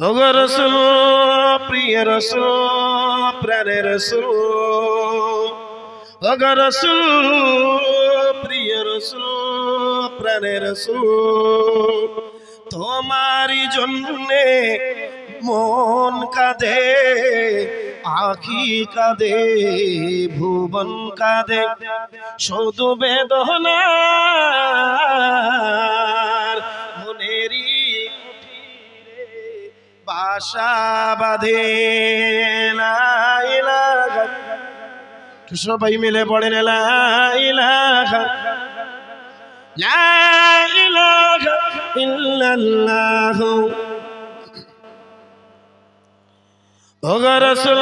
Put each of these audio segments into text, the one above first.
ওগো রাসূল প্রিয় রাসূল প্রাণের রাসূল ওগো রাসূল প্রিয় রাসূল প্রাণের রাসূল তোমারই জন্যে মন কাঁদে আখি কাঁদে ভুবন কাঁদে শুধু বেদনার মনেরই বাসা বাঁধে লা ইলাহা সবাই মিলে পড়েন লা ইলাহা ইল্লাল্লাহ ওগো রাসূল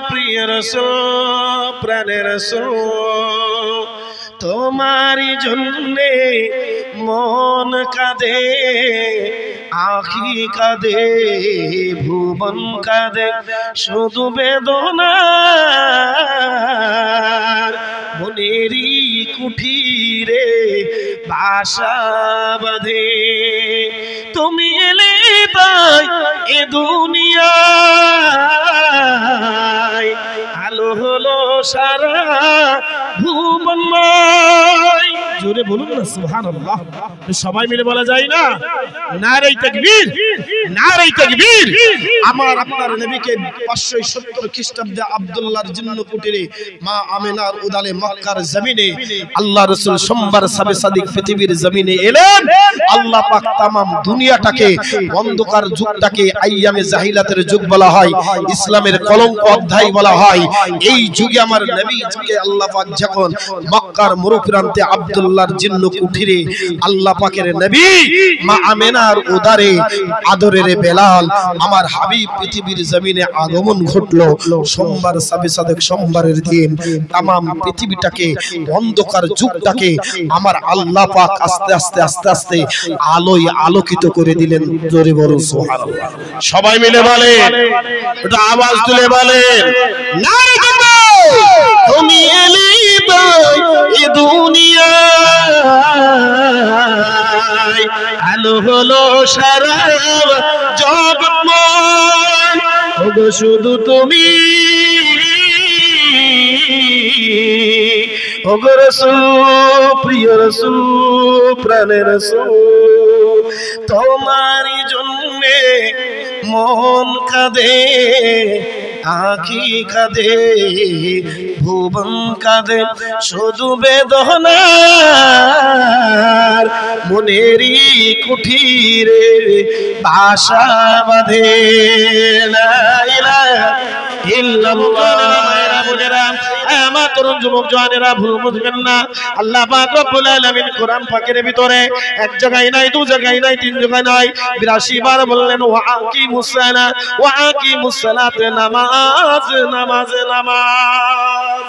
প্রিয় রাসূল প্রাণের রাসূল তোমারই জন্যে মন কাঁদে আখি কাঁদে ভুবন কাঁদে শুধু বেদনার মনেরই কুঠিরে বাসা বাঁধে তুমি এলে তাই এ দুনিয়ায় আলো হলো সারা ভুবনময় জোরে বলুন না সুবহানাল্লাহ সবাই মিলে বলা যায় না নারে তাকবীর নারে তাকবীর আমার আপনার নবীকে 570 খ্রিস্টাব্দে আব্দুল্লাহর জিন্ন কুটিরে মা আমিনার উদালে মক্কার জমিনে আল্লাহ রাসূল সোমবার সাবে সাদিক পৃথিবীর জমিনে এলেন আল্লাহ পাক तमाम দুনিয়াটাকে অন্ধকার যুগটাকে আইয়ামে জাহিলাতের যুগ বলা হয় ইসলামের কলঙ্ক অধ্যায় বলা হয় এই যুগে আমার নবীকে আল্লাহ পাক যখন মক্কার মরুপ্রান্তে আব্দুল্লাহর জিন্ন কুঠিরে আল্লাহ পাকের নবী মা আমিনার উদারে আদরের বেলাল আমার হাবিব পৃথিবীর জমিনে আগমন ঘটলো সোমবার সাবে সাদিক সোমবারের দিন तमाम পৃথিবীটাকে অন্ধকার যুগটাকে আমার আল্লাহ পাক আস্তে আস্তে আস্তে আস্তে আলোয় আলোকিত করে দিলেন জোরে বলুন সুবহানাল্লাহ সবাই মিলে বলেন এটা আওয়াজ তুলে বলেন নারে তাকবীর তুমি এলে তাই এই দুনিয়ায় আলো হলো সারা জগৎময় ওগো শুধু তুমি ওগো রাসূল প্রিয় রাসূল প্রাণের রাসূল তোমারই জন্যে মন কাঁদে আখি কাঁদে ভুবন কাঁদে শুধু বেদনার মনেরই কুঠিরে বাসা বাঁধে লা ইলাহা ইল্লাল্লাহ আমার তরুণ যুবক জওয়ানেরা ভুল বুঝবেন না আল্লাহ পাক রব্বুল আলামিন কোরআন পাকের ভিতরে এক জায়গায় নাই দু জায়গায় নাই তিন জায়গায় নাই 82 বার বললেন ওয়া আকিমুস সালাতে নামাজ নামাজ নামাজ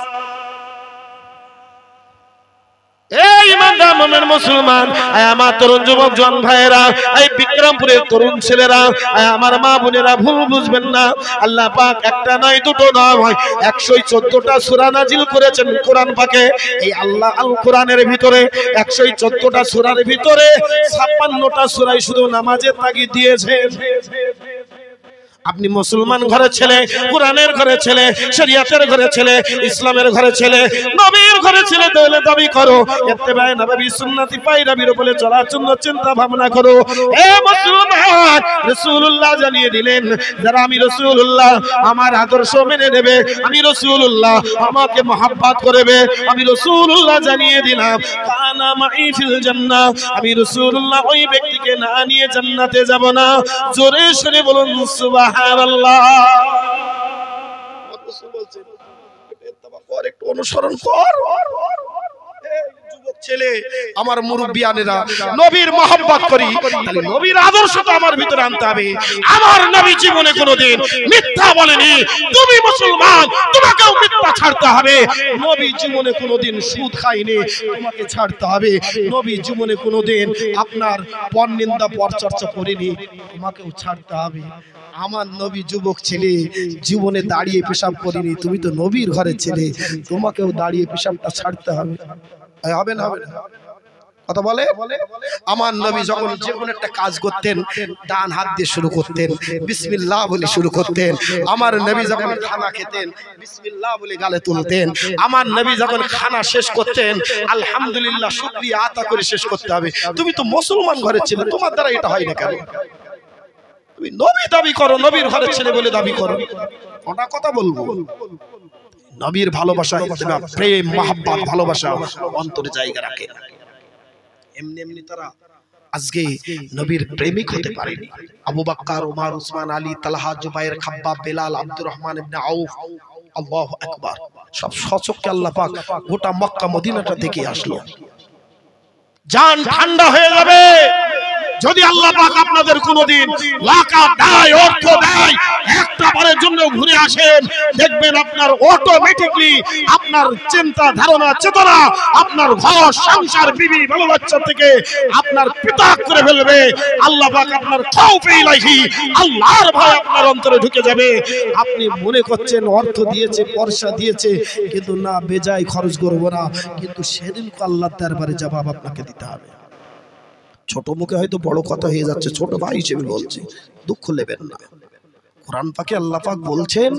এই ইমানদার মুমিন মুসলমান আমার তরুণ যুবক জন ভাইরা এই বিক্রমপুরের তরুণ ছেলেরা আমার মা বোনেরা ভুল বুঝবেন না আল্লাহ পাক একটা নয় দুটো নয় 114টা সূরা নাজিল করেছেন কোরআন পাকে এই আল্লাহ আল কোরআনের ভিতরে 114টা সূরার ভিতরে 56টা সূরাই শুধু নামাজের তাগিদ দিয়েছে আপনি মুসলমান ঘরের ছেলে কোরআনের ঘরের ছেলে শরীয়তের ঘরের ছেলে ইসলামের ঘরের ছেলে নবীর ঘরের ছেলে দলে দাবি করো ইত্তেবায়ে নবী সুন্নতি পায়রাবির বলে চলার জন্য চিন্তা ভাবনা করো এ মুসলমান রাসূলুল্লাহ জানিয়ে দিলেন যারা আমি রাসূলুল্লাহ আমার আদর্শ মেনে নেবে আমি রাসূলুল্লাহ আমাকে মহব্বত করবে আমি রাসূলুল্লাহ জানিয়ে দিলাম কানা মাই ফিল জান্নাহ আমি রাসূলুল্লাহ ওই ব্যক্তিকে না নিয়ে জান্নাতে যাব না জোরে শুনে বলুন সুবহান একটু অনুসরণ কর যুবক ছেলে আমার মুরব্বিয়ানেরা নবীর মহব্বত করি তাহলে নবীর আদর্শ তো আমার ভিতরে আনতে হবে আমার নবী জীবনে কোনোদিন মিথ্যা বলেনি তুমি মুসলমান তোমাকেও মিথ্যা ছাড়তে হবে নবী জীবনে কোনোদিন সুদ খায়নি তোমাকে ছাড়তে হবে নবী জীবনে কোনোদিন আপনার পরনিন্দা পরচর্চা করেনি তোমাকেও ছাড়তে হবে আমার নবী যুবক ছেলে জীবনে দাঁড়িয়ে পেশাব করিনি তুমি তো নবীর ঘরের ছেলে তোমাকেও দাঁড়িয়ে পেশাবটা ছাড়তে হবে হবে না হবে না কথা বলে। আমার নবী যখন যে কোনো একটা কাজ করতেন ডান হাত দিয়ে শুরু করতেন, বিসমিল্লাহ বলে শুরু করতেন। আমার নবী যখন খানা খেতেন বিসমিল্লাহ বলে গালে তুলতেন। আমার নবী যখন খানা শেষ করতেন আলহামদুলিল্লাহ শুকরিয়া আতা করে শেষ করতে হবে। তুমি তো মুসলমান ঘরের ছেলে, তোমার দ্বারা এটা হয় না কেন? তুমি নবী দাবি করো, নবীর ঘরের ছেলে বলে দাবি করো, ওটা কথা বলবো। নবীর ভালোবাসা, প্রেম, মহব্বত, ভালোবাসা অন্তরে জায়গা রাখে। এমনি এমনি তারা আজকে নবীর প্রেমিক হতে পারেনি। আবু বকর, ওমর, উসমান, আলী, তালহা, জুবাইর, খাব্বাব, বেলাল, আব্দুর রহমান ইবনে আউফ, আল্লাহু আকবার, সব সচক্ষে আল্লাহ পাক গোটা মক্কা মদিনাটা দেখে আসলো। জান ঠান্ডা হয়ে যাবে যদি আল্লাহ পাক আপনাদের কোনদিন লাকাত দেয়, অর্থ দেয়, একটা বারের জন্য ঘুরে আসেন, দেখবেন আপনার অটোমেটিকলি আপনার চিন্তা ধারণা চেতনা, আপনার ঘর সংসার বিবি ভালো বাচ্চা থেকে আপনার পিতা করে ফেলবে। আল্লাহ পাক আপনার খাউফে ইলাহি, আল্লাহর ভয় আপনার অন্তরে ঢুকে যাবে। আপনি মনে করছেন অর্থ দিয়েছে, পয়সা দিয়েছে, কিন্তু না, বেজায় খরচ করব না, কিন্তু সেদিন আল্লাহর দরবারে জবাব আপনাকে দিতে হবে। ছোট মুখে হয়তো বড় কথা হয়ে যাচ্ছে, ছোট ভাই হিসেবে বলছি, দুঃখ নেবেন না। কোরআন পাকে আল্লাহ পাক বলছেন,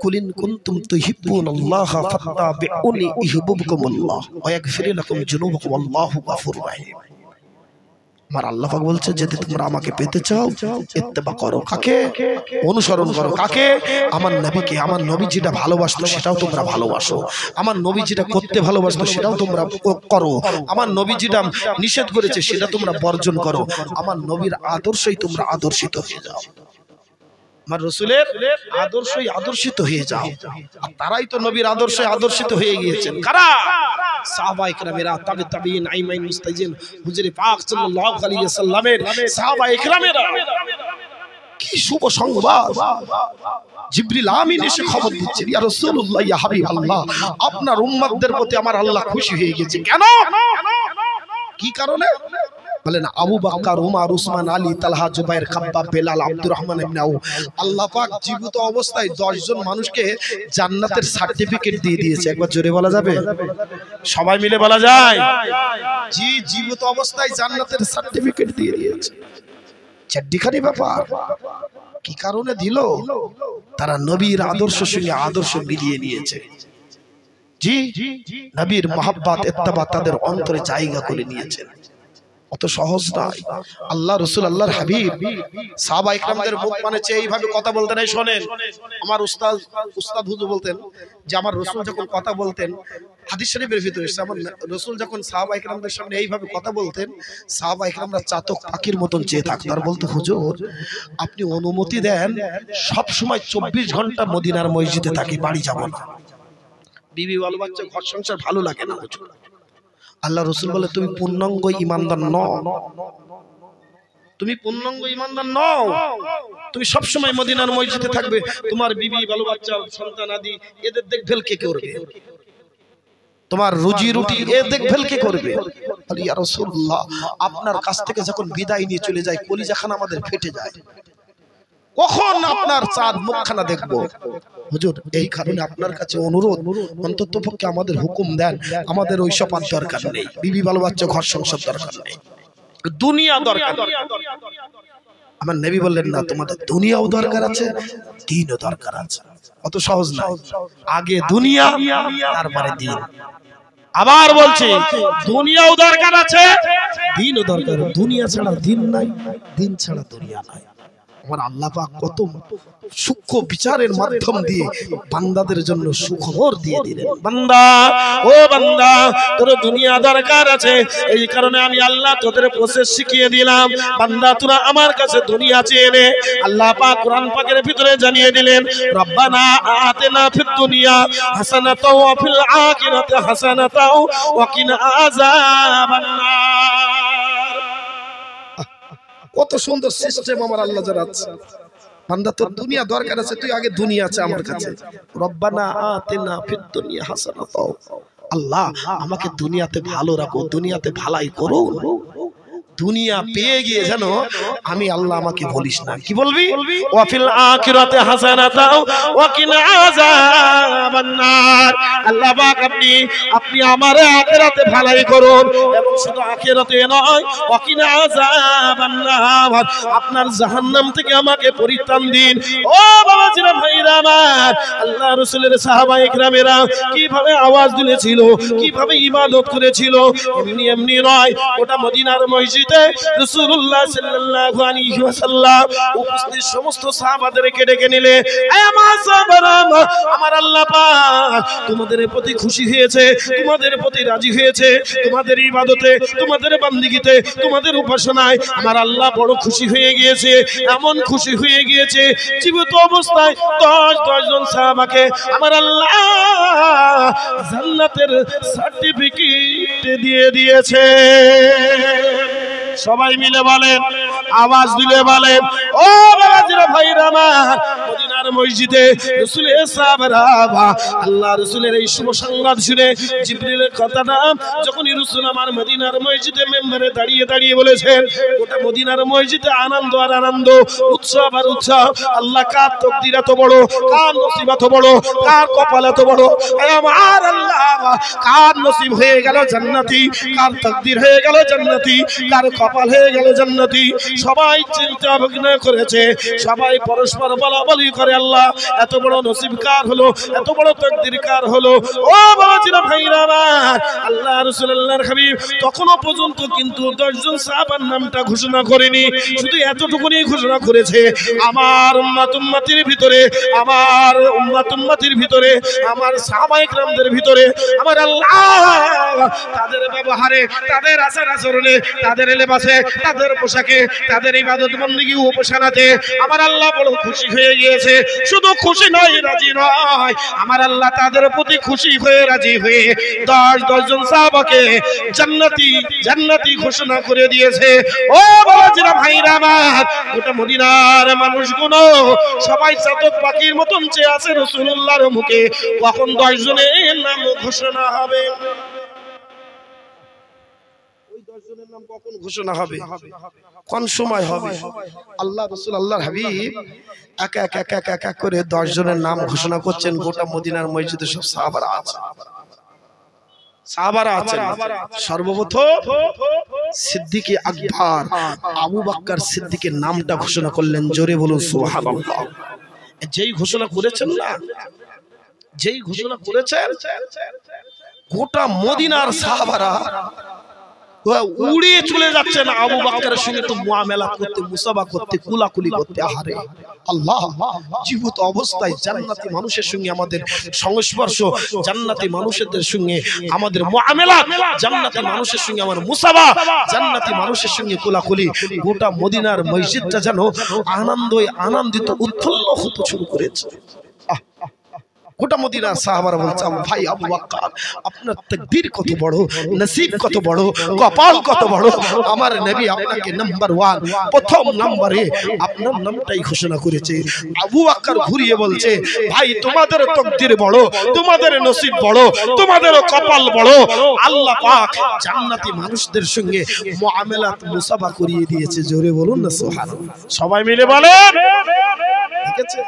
কুলিন কুনতুম তুহিব্বুনাল্লাহা ফাত্তাবিউনি ইউহিব্বুকুমুল্লাহ ওয়া ইয়াগফির লাকুম যুনুবাকুম আল্লাহু গফুরুর রহিম। আমার আল্লাহ পাক বলছে, যদি তোমরা আমাকে পেতে চাও ইত্তেবা করো। কাকে? অনুসরণ করো। কাকে? আমার নবীকে। আমার নবী যেটা ভালোবাসতো সেটাও তোমরা ভালোবাসো। আমার নবী যেটা করতে ভালোবাসতো সেটাও তোমরা করো। আমার নবী যেটা নিষেধ করেছে সেটা তোমরা বর্জন করো। আমার নবীর আদর্শই তোমরা আদর্শিত হয়ে যাও। আমার রাসূলের আদর্শই আদর্শিত হয়ে যাও। আর তারাই তো নবীর আদর্শে আদর্শিত হয়ে গিয়েছেন। কারা? সাহাবায়ে কেরামেরা, তাবিঈন, আইমাইন, মুস্তাজিন, হুজুরে পাক সাল্লাল্লাহু আলাইহি ওয়াসাল্লামের সাহাবায়ে কেরামেরা। কি শুভ সংবাদ! জিবরিল আমিন এসে খবর দিচ্ছেন, ইয়া রাসূলুল্লাহ, ইয়া হাবিবাল্লাহ, আপনার উম্মতদের প্রতি আমার আল্লাহ খুশি হয়ে গেছে। কেন? কি কারণে? বলেন, আবু বকর, ওমর, উসমান, আলী, তালহা, জুবাইর, খাব্বাব, বেলাল, আব্দুর রহমান ইবনে আউফ। আল্লাহ পাক জীবিত অবস্থায় 10 জন মানুষকে জান্নাতের সার্টিফিকেট দিয়ে দিয়েছে। একবার জোরে বলা যাবে? সবাই মিলে বলা যায়? জি, জীবিত অবস্থায় জান্নাতের সার্টিফিকেট দিয়ে দিয়েছে। চারটিখানি ব্যাপার। কি কারণে দিল? তারা নবীর আদর্শের সঙ্গে আদর্শ মিলিয়ে নিয়েছে। জি, নবীর মহব্বত, ইত্তেবা তাদের অন্তরে জায়গা করে নিয়েছেন। অত সহজ নয়। আল্লাহ রাসূল, আল্লাহর হাবিব সাহাবায়ে ইকরামদের মুখ বানিয়েছে এইভাবে কথা বলতেন। এই শোনেন, আমার উস্তাদ হুজুর বলতেন যে আমার রাসূল যখন কথা বলতেন, হাদিস শরীফের ভিতরে এসেছে, আমার রাসূল যখন সাহাবায়ে ইকরামদের সামনে এইভাবে কথা বলতেন, সাহাবায়ে ইকরামরা চাতক পাখির মতন চেয়ে থাকতো আর বলতো, হুজুর আপনি অনুমতি দেন সব সময় 24 ঘন্টা মদিনার মসজিদে থাকি, বাড়ি যাব না। বিবি বাল বাচ্চা ঘর সংসার ভালো লাগে না হুজুর। আল্লাহ রাসূল বলে, তুমি পূর্ণাঙ্গ ঈমানদার নও, তুমি পূর্ণাঙ্গ ঈমানদার নও। তুমি সব সময় মদিনার মসজিদে থাকবে, তোমার বিবি বাল বাচ্চা সন্তান আদি এদের দেখভাল কে করবে? তোমার রুজি রুটি এ দেখভাল কে করবে? বলি, ইয়া রাসূলুল্লাহ, আপনার কাছ থেকে যখন বিদায় নিয়ে চলে যায় কলিজাখানা আমাদের ফেটে যায়। কখন আপনার চাঁদ মুখখানা দেখবো? হুজুর এই কারণে আপনার কাছে অনুরোধ, অন্ততপক্ষে আমাদের হুকুম দেন, আমাদের ওইসব আর দরকার নেই, বিবি ভালো বাচ্চা ঘর সংসার দরকার নেই, দুনিয়া দরকার। আমার নবী বললেন, না, তোমাদের দুনিয়াও দরকার আছে, দ্বীনও দরকার আছে। অত সহজ না, আগে দুনিয়া তারপরে দ্বীন। আবার বলছি, দুনিয়াও দরকার আছে, দ্বীনও দরকার। দুনিয়া ছাড়া দ্বীন নাই, দ্বীন ছাড়া দুনিয়া নাই। আমার আল্লাহ পাক কত সূক্ষ্ম বিচারের মাধ্যম দিয়ে বান্দাদের জন্য সুখবর দিয়ে দিলেন। বান্দা, ও বান্দা, তোর দুনিয়া দরকার আছে, এই কারণে আমি আল্লাহ তোদের প্রসেস শিখিয়ে দিলাম। বান্দা, তোরা আমার কাছে দুনিয়া চেয়ে নে। আল্লাহ পাক কোরআন পাকের ভিতরে জানিয়ে দিলেন, রব্বানা আতিনা ফিদ দুনিয়া হাসানাতাও ওয়া ফিল আখিরাতি হাসানাতাও ওয়া কিনা আযাবান নার। কত সুন্দর সিস্টেম আমার আল্লাহ জানাচ্ছে। বান্দা, তোর দুনিয়া দরকার আছে, তুই আগে দুনিয়া আছে আমার কাছে। রব্বানা আতিনা ফিদ দুনিয়া হাসানাতাও, আল্লাহ আমাকে দুনিয়াতে ভালো রাখো, দুনিয়াতে ভালাই করো। দুনিয়া পেয়ে গিয়ে যেন আমি আল্লাহ আমাকে বলিস না, কি বলবি? ওয়া ফিল আখিরাতি হাসানাতাও ওয়া কিনা আযাবান নার। আল্লাহ পাক আপনি আমার আখিরাতে ভালাই করুন, এবং শুধু আখিরাতে নয়, ওয়া কিনা আযাবান নার, আপনার জাহান্নাম থেকে আমাকে পরিত্রাণ দিন। ও বাবাজিরা, ভাইরা আমার, আল্লাহ রাসূলের সাহাবায়ে কেরামেরা কিভাবে আওয়াজ দিয়েছিল, কিভাবে ইবাদত করেছিল, এমনি এমনি নয়। ওটা মদিনার মসজিদে রাসূলুল্লাহ সাল্লাল্লাহু আলাইহি ওয়াসাল্লাম উপস্থিত সমস্ত সাহাবাদেরকে ডেকে নিলে, এই আমার সাহাবারা, আমার আল্লাহ পাক তোমাদের প্রতি খুশি হয়েছে, তোমাদের প্রতি রাজি হয়েছে, তোমাদের ইবাদতে, তোমাদের বান্দিগিতে, তোমাদের উপাসনায় আমার আল্লাহ বড় খুশি হয়ে গিয়েছে। এমন খুশি হয়ে গিয়েছে, জীবিত অবস্থায় 10 জন সাহাবাকে আমার আল্লাহ জান্নাতের সার্টিফিকেট দিয়ে দিয়েছে। সবাই মিলে বলেন, আওয়াজ দিলে বলেন, ও বাবাজিরা, ভাইরা আমার, মদিনার মসজিদে রাসূলের সাহাবারা আল্লাহ রাসূলের এই শুভ সংবাদ শুনে জিবরিলের কথাটা যখনই রাসূল আমার মদিনার মসজিদে মেম্বারে দাঁড়িয়ে দাঁড়িয়ে বলেছেন, গোটা মদিনার মসজিদে আনন্দ আর আনন্দ, উৎসব আর উৎসব। আল্লাহ কার তাকদীর এত বড়, কার নসিব এত বড়, কার কপাল এত বড়, আমার আল্লাহ কার নসিব হয়ে গেল জান্নাতি, কার তাকদীর হয়ে গেল জান্নাতি, কার কপাল হয়ে গেল জান্নাতি। সবাই চিন্তা ভাবনা করেছে, সবাই পরস্পর বলাবলি করে, আল্লাহ এত বড় নসিব কার হলো, এত বড় তাকদীর কার হলো। ও বাবাজিরা, ভাইরা আমার, আল্লাহ রাসূলুল্লাহর হাবিব তখনও পর্যন্ত কিন্তু 10 জন সাহাবার নামটা ঘোষণা করেনি, শুধু এতটুকুনি ঘোষণা করেছে, আমার উম্মতের ভিতরে, আমার উম্মতের ভিতরে, আমার সাহাবায়ে কেরামদের ভিতরে আমার আল্লাহ তাদের ব্যবহারে, তাদের আচার আচরণে, তাদের লেবাসে, তাদের পোশাকে, তাদের ইবাদত বন্দেগী উপাসনাতে আমার আল্লাহ বড় খুশি হয়ে গিয়েছে। শুধু খুশি নয়, রাজি নয়, আমার আল্লাহ তাদের প্রতি খুশি হয়ে রাজি হয়ে 10 জন সাহাবাকে জান্নাতি ঘোষণা করে দিয়েছে। ও বাবাজিরা, ভাইরা আমার, গোটা মদিনার মানুষগুলো সবাই চাতক পাখির মতন চেয়ে আছে রাসূলুল্লাহর মুখে, কখন 10 জনের নাম ঘোষণা হবে। ওই 10 জনের নাম কখন ঘোষণা হবে, কোন সময় হবে? আল্লাহ রাসূল, আল্লাহর হাবিব এক এক করে 10 জনের নাম ঘোষণা করছেন। গোটা মদিনার মসজিদে সব সাহাবারা আছেন। সর্বপ্রথম সিদ্দিকে আকবর আবু বকর সিদ্দিকের নামটা ঘোষণা করলেন। জোরে বলুন সুবহানাল্লাহ। যেই ঘোষণা করেছেন না, যেই ঘোষণা করেছেন, গোটা মদিনার সাহাবারা উড়ে চলে যাচ্ছেন আবু বকরের সঙ্গে তো মুআমালাত করতে, মুসাবা করতে, কুলাকুলি করতে। আহারে আল্লাহ, জীবিত অবস্থায় জান্নাতি মানুষের সঙ্গে আমাদের সংস্পর্শ, জান্নাতি মানুষদের সঙ্গে আমাদের মুআমালাত, জান্নাতি মানুষের সঙ্গে আমার মুসাবা, জান্নাতি মানুষের সঙ্গে কুলাকুলি। গোটা মদিনার মসজিদটা যেন আনন্দিত উৎফুল্ল হতে শুরু করেছে। গোটা মদিনার সাহাবারা বলছে, ভাই আবু বকর, আপনার তাকদীর কত বড়, নসিব কত বড়, কপাল কত বড়। আমার নবী আপনাকে নাম্বার 1, প্রথম নম্বরে আপনার নামটাই ঘোষণা করেছে। আবু বকর ঘুরিয়ে বলছে, ভাই তোমাদের তাকদীর বড়, তোমাদের নসিব বড়, তোমাদের কপাল বড়। আল্লাহ পাক জান্নাতি মানুষদের সঙ্গে মুআমালাত, মুসাবা করিয়ে দিয়েছে। জোরে বলুন না সুবহানাল্লাহ। সবাই মিলে বলেন, ঠিক আছে?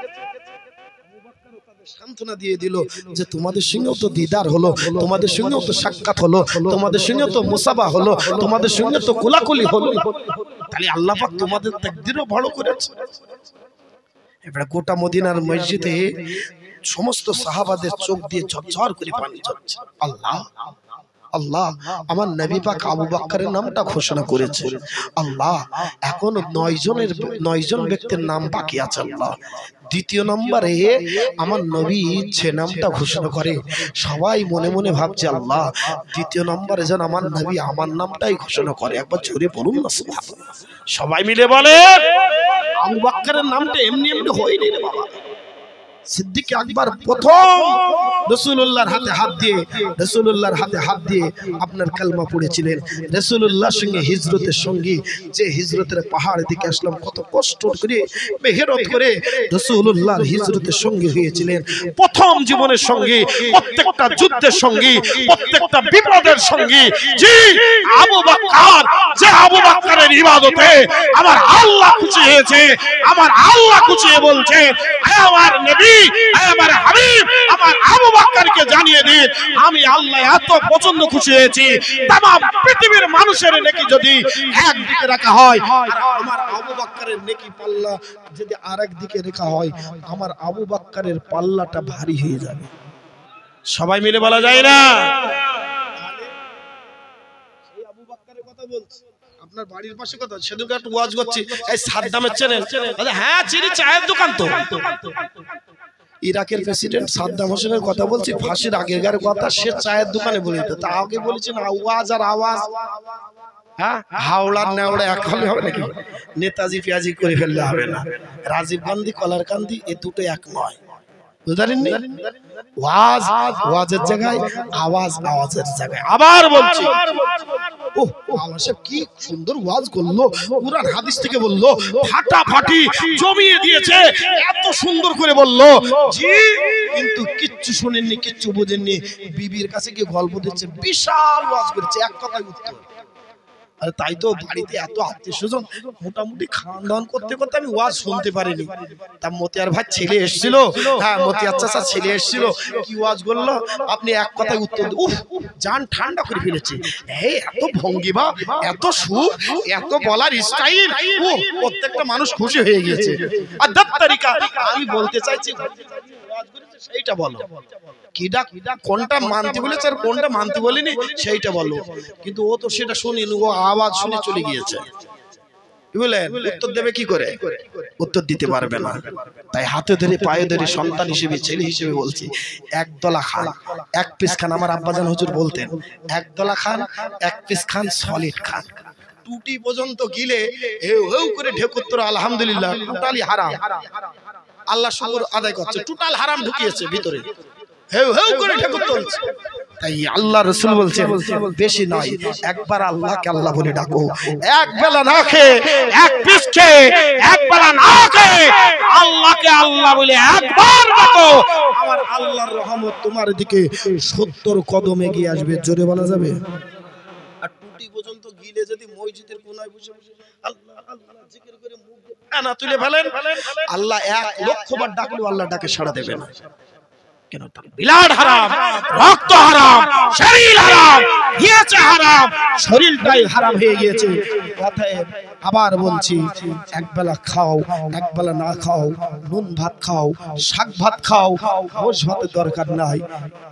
সান্ত্বনা দিয়ে দিল যে তোমাদের সঙ্গেও তো দিদার হলো, তোমাদের সঙ্গেও তো সাক্ষাৎ হলো, তোমাদের সঙ্গেও তো মুসাবা হলো, তোমাদের সঙ্গে তো কোলাকুলি হলো। তাহলে আল্লাহ পাক তোমাদের তাকদীরও বড় করেছে। এবারে গোটা মদিনার মসজিদে সমস্ত সাহাবাদের চোখ দিয়ে ঝরঝর করে পানি ঝরছে। আল্লাহ আল্লাহ, আমার নবী পাক আবু বকরের নামটা ঘোষণা করেছে। আল্লাহ, এখন 9 জন ব্যক্তির নাম বাকি আছে। আল্লাহ, দ্বিতীয় নম্বরে আমার নবী যে নামটা ঘোষণা করে, সবাই মনে মনে ভাবছে, আল্লাহ দ্বিতীয় নম্বরে যেন আমার নবী আমার নামটাই ঘোষণা করে। একবার জোরে বলুন না সুবহানাল্লাহ। সবাই মিলে বলে, আবু বকরের নামটা এমনি এমনি হয়নি রে বাবা। সিদ্দিক আকবর প্রথম রাসূলুল্লাহর হাতে হাত দিয়ে আপনার কালমা পড়েছিলেন। রাসূলুল্লাহর সঙ্গে হিজরতের সঙ্গী, যে হিজরতের পাহাড় দিকে আসলাম কত কষ্ট করে মেহনত করে রাসূলুল্লাহর হিজরতের সঙ্গী হয়েছিলেন। প্রথম জীবনের সঙ্গী, প্রত্যেকটা যুদ্ধের সঙ্গী, প্রত্যেকটা বিপদের সঙ্গী জি আবু বকর। যে আবু বকরের ইবাদতে আমার আল্লাহ খুশি হয়েছে, আমার আল্লাহ খুশি হয়ে বলছে আমার নবী, আমার হাবিব, আমার আবু বকরকে জানিয়ে দিন আমি আল্লাহ এত পছন্দ খুশি হয়েছি। तमाम পৃথিবীর মানুষের নেকি যদি একদিকে রাখা হয় আর আমার আবু বকরের নেকি পাল্লা যদি আরেক দিকে রাখা হয়, আমার আবু বকরের পাল্লাটা ভারী হয়ে যাবে। সবাই মিলে বলা যায় না? সেই আবু বকরের কথা বলছি, আপনার বাড়ির পাশে কথা সেদিনকে একটা ওয়াজ করছি, এই সাদ্দামের চ্যানেল। হ্যাঁ চিনি, চায়ের দোকান তো। ইরাকের প্রেসিডেন্ট সাদ্দাম হোসেনের কথা বলছি, ফাঁসির আগেকার কথা, সে চায়ের দোকানে বলিত। তা আগে বলেছেন আওয়াজ আর আওয়াজ, হ্যাঁ হাওড়ার নেওড়া এক হলে হবে নাকি? নেতাজি পেঁয়াজি করে ফেললে হবে না। রাজীব গান্ধী কলার কান্দি এ দুটো এক নয়, বুঝতে পারেননি? ওয়াজ ওয়াজের জায়গায়, আওয়াজ আওয়াজের জায়গায়। আবার বলছি, ওহ আল্লাহ সাহেব কি সুন্দর ওয়াজ করলো, কুরআন হাদিস থেকে বললো, ফাটাফাটি জমিয়ে দিয়েছে, এত সুন্দর করে বললো জি, কিন্তু কিচ্ছু শুনেননি, কিচ্ছু বুঝেননি। বিবির কাছে গিয়ে গল্প দিচ্ছে, বিশাল ওয়াজ করেছে, এক কথায় উত্তর। আরে তাই তো বাড়িতে এত আত্মীয় স্বজন, মোটামুটি খাওয়ান দাওয়ান করতে করতে আমি ওয়াজ শুনতে পারিনি। তা মতিয়ার ভাই ছেলে এসেছিল, হ্যাঁ মতিয়ার চাচা ছেলে এসেছিল, কি ওয়াজ করলো আপনি এক কথায় উত্তর, উফ জান ঠান্ডা করে ফেলেছে। এই এত ভঙ্গিমা, এত সুর, এত বলার স্টাইল, ও প্রত্যেকটা মানুষ খুশি হয়ে গিয়েছে। আর দাত্তারিকা আমি বলতে চাইছি সেইটা বলো, কিডা কোনটা মানতে বলেছে আর কোনটা মানতে বলিনি সেইটা বলো। কিন্তু ও তো সেটা শুনিনি, ও আওয়াজ শুনে চলে গিয়েছে। বুঝলেন? উত্তর দেবে কি করে? উত্তর দিতে পারবে না। তাই হাতে ধরে পায়ে ধরে সন্তান হিসেবে, ছেলে হিসেবে বলছি, একদলা খান এক পিস খান। আমার আব্বাজান হুজুর বলতেন, একদলা খান এক পিস খান, সলিড খান। টুটি পর্যন্ত গিলে হেউ হেউ করে ঢেকুত্তর আলহামদুলিল্লাহ, টোটালি হারাম। আল্লাহ শুকর আদায় করছে, টোটাল হারাম ঢুকিয়েছে ভিতরে, হেউ হেউ করে ঠাকুর তুলছে। তাই আল্লাহ রাসূল বলছেন বেশি নয়, একবার আল্লাহকে আল্লাহ বলে ডাকো, এক বেলা না খেয়ে, এক পিস খেয়ে, এক বেলা না খেয়ে আল্লাহকে আল্লাহ বলে একবার ডাকো, আমার আল্লাহর রহমত তোমার দিকে 70 কদম এগিয়ে আসবে। জোরে বলা যাবে? আর টুটি পর্যন্ত গিলে যদি মসজিদের কোনায় বসে বসে আল্লাহ আল্লাহ জিকির করে মুখ না তুলে ফেলেন, আল্লাহ 1 লক্ষ বার ডাকলেও আল্লাহ ডাকে সাড়া দেবে না। কেন? তার বিলাদ হারাম, রক্ত হারাম, শরীর হারাম, গিয়েছে হারাম, শরীরটাই হারাম হয়ে গিয়েছে। অতএব আবার বলছি, একবেলা খাও, একবেলা না খাও, নুন ভাত খাও, শাক ভাত খাও, ভোজ ভাতের দরকার নাই,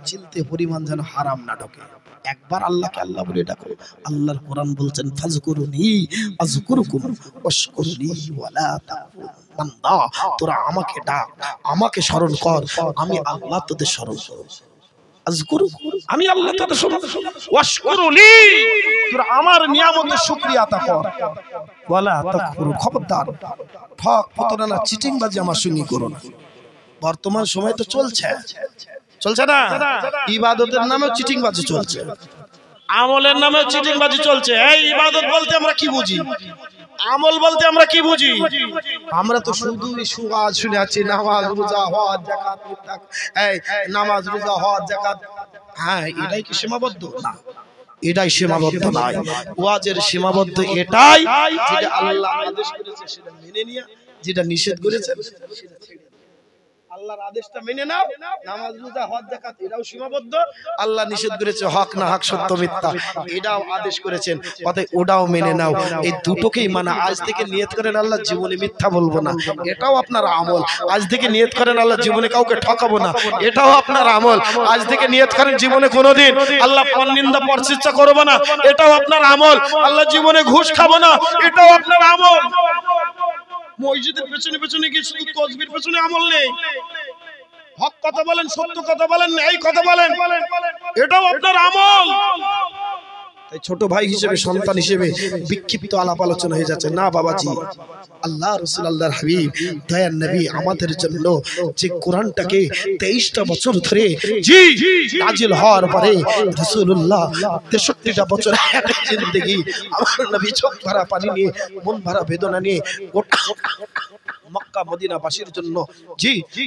চিলতে পরিমাণ যেন হারাম না ঢোকে। একবার আল্লাহকে আল্লাহ বলে ডাকো। আল্লাহর কোরআন বলছেন ফাজকুরুনি আযকুরুকুম ওয়াশকুরলি ওয়ালা তাকফুর। বান্দা তোরা আমাকে ডাক, আমাকে স্মরণ কর, আমি আল্লাহ তোদের স্মরণ করব। আযকুরু আমি আল্লাহ তোদের স্মরণ করব, ওয়াশকুরলি তোরা আমার নিয়ামতের শুকরিয়া আদা কর, ওয়ালা তাকফুর খবরদার ঠক প্রতারণা চিটিংবাজি আমার সঙ্গে করো না। বর্তমান সময় তো চলছে না, ইবাদতের নামে চিটিংবাজি চলছে, আমলের নামে চিটিংবাজি চলছে। এই ইবাদত বলতে আমরা কি বুঝি, আমল বলতে আমরা কি বুঝি? আমরা তো শুধু ওয়াজ শুনে আছি, নামাজ রোজা হজ যাকাত, এই নামাজ রোজা হজ যাকাত, হ্যাঁ এটাই কি সীমাবদ্ধ? না, এটাই সীমাবদ্ধ নয়। ওয়াজের সীমাবদ্ধ এটাই, যেটা আল্লাহ আদেশ করেছে সেটা মেনে নিয়া, যেটা নিষেধ করেছে সেটা ছেড়ে। আল্লাহর আদেশটা মেনে নাও, নামাজ রোজা হজ যাকাত এটাও সীমাবদ্ধ। আল্লাহ নিষেধ করেছে হক না হক সত্য মিথ্যা এটাও আদেশ করেছেন, অতএব ওটাও মেনে নাও। এই দুটোকেই মানা। আজ থেকে নিয়ত করেন আল্লাহ জীবনে মিথ্যা বলবো না, এটাও আপনার আমল। আজ থেকে নিয়ত করেন আল্লাহ জীবনে কাউকে ঠকাবো না, এটাও আপনার আমল। আজ থেকে নিয়ত করেন জীবনে কোনোদিন আল্লাহ পরনিন্দা পরচর্চা করবো না, এটাও আপনার আমল। আল্লাহ জীবনে ঘুষ খাবো না, এটাও আপনার আমল। মসজিদের পেছনে পেছনে কি শুধু তাসবির পেছনে আমল নেই? হক কথা বলেন, সত্য কথা বলেন, এই কথা বলেন, এটাও আপনার আমল। তাই ছোট ভাই হিসেবে সন্তান হিসেবে বিক্ষিপ্ত আলাপ আলোচনা হয়ে যাচ্ছে না বাবাজি। আল্লাহ রাসূল আল্লাহর হাবিব দয়ার নবী আমাদের জন্য যে কোরআনটাকে 23টা বছর ধরে নাজিল হওয়ার পরে রাসূলুল্লাহ 63টা বছর জিন্দেগি আমার নবী চোখ ভরা পানি নিয়ে মন ভরা বেদনা নিয়ে মক্কা মদিনা বাসীর জন্য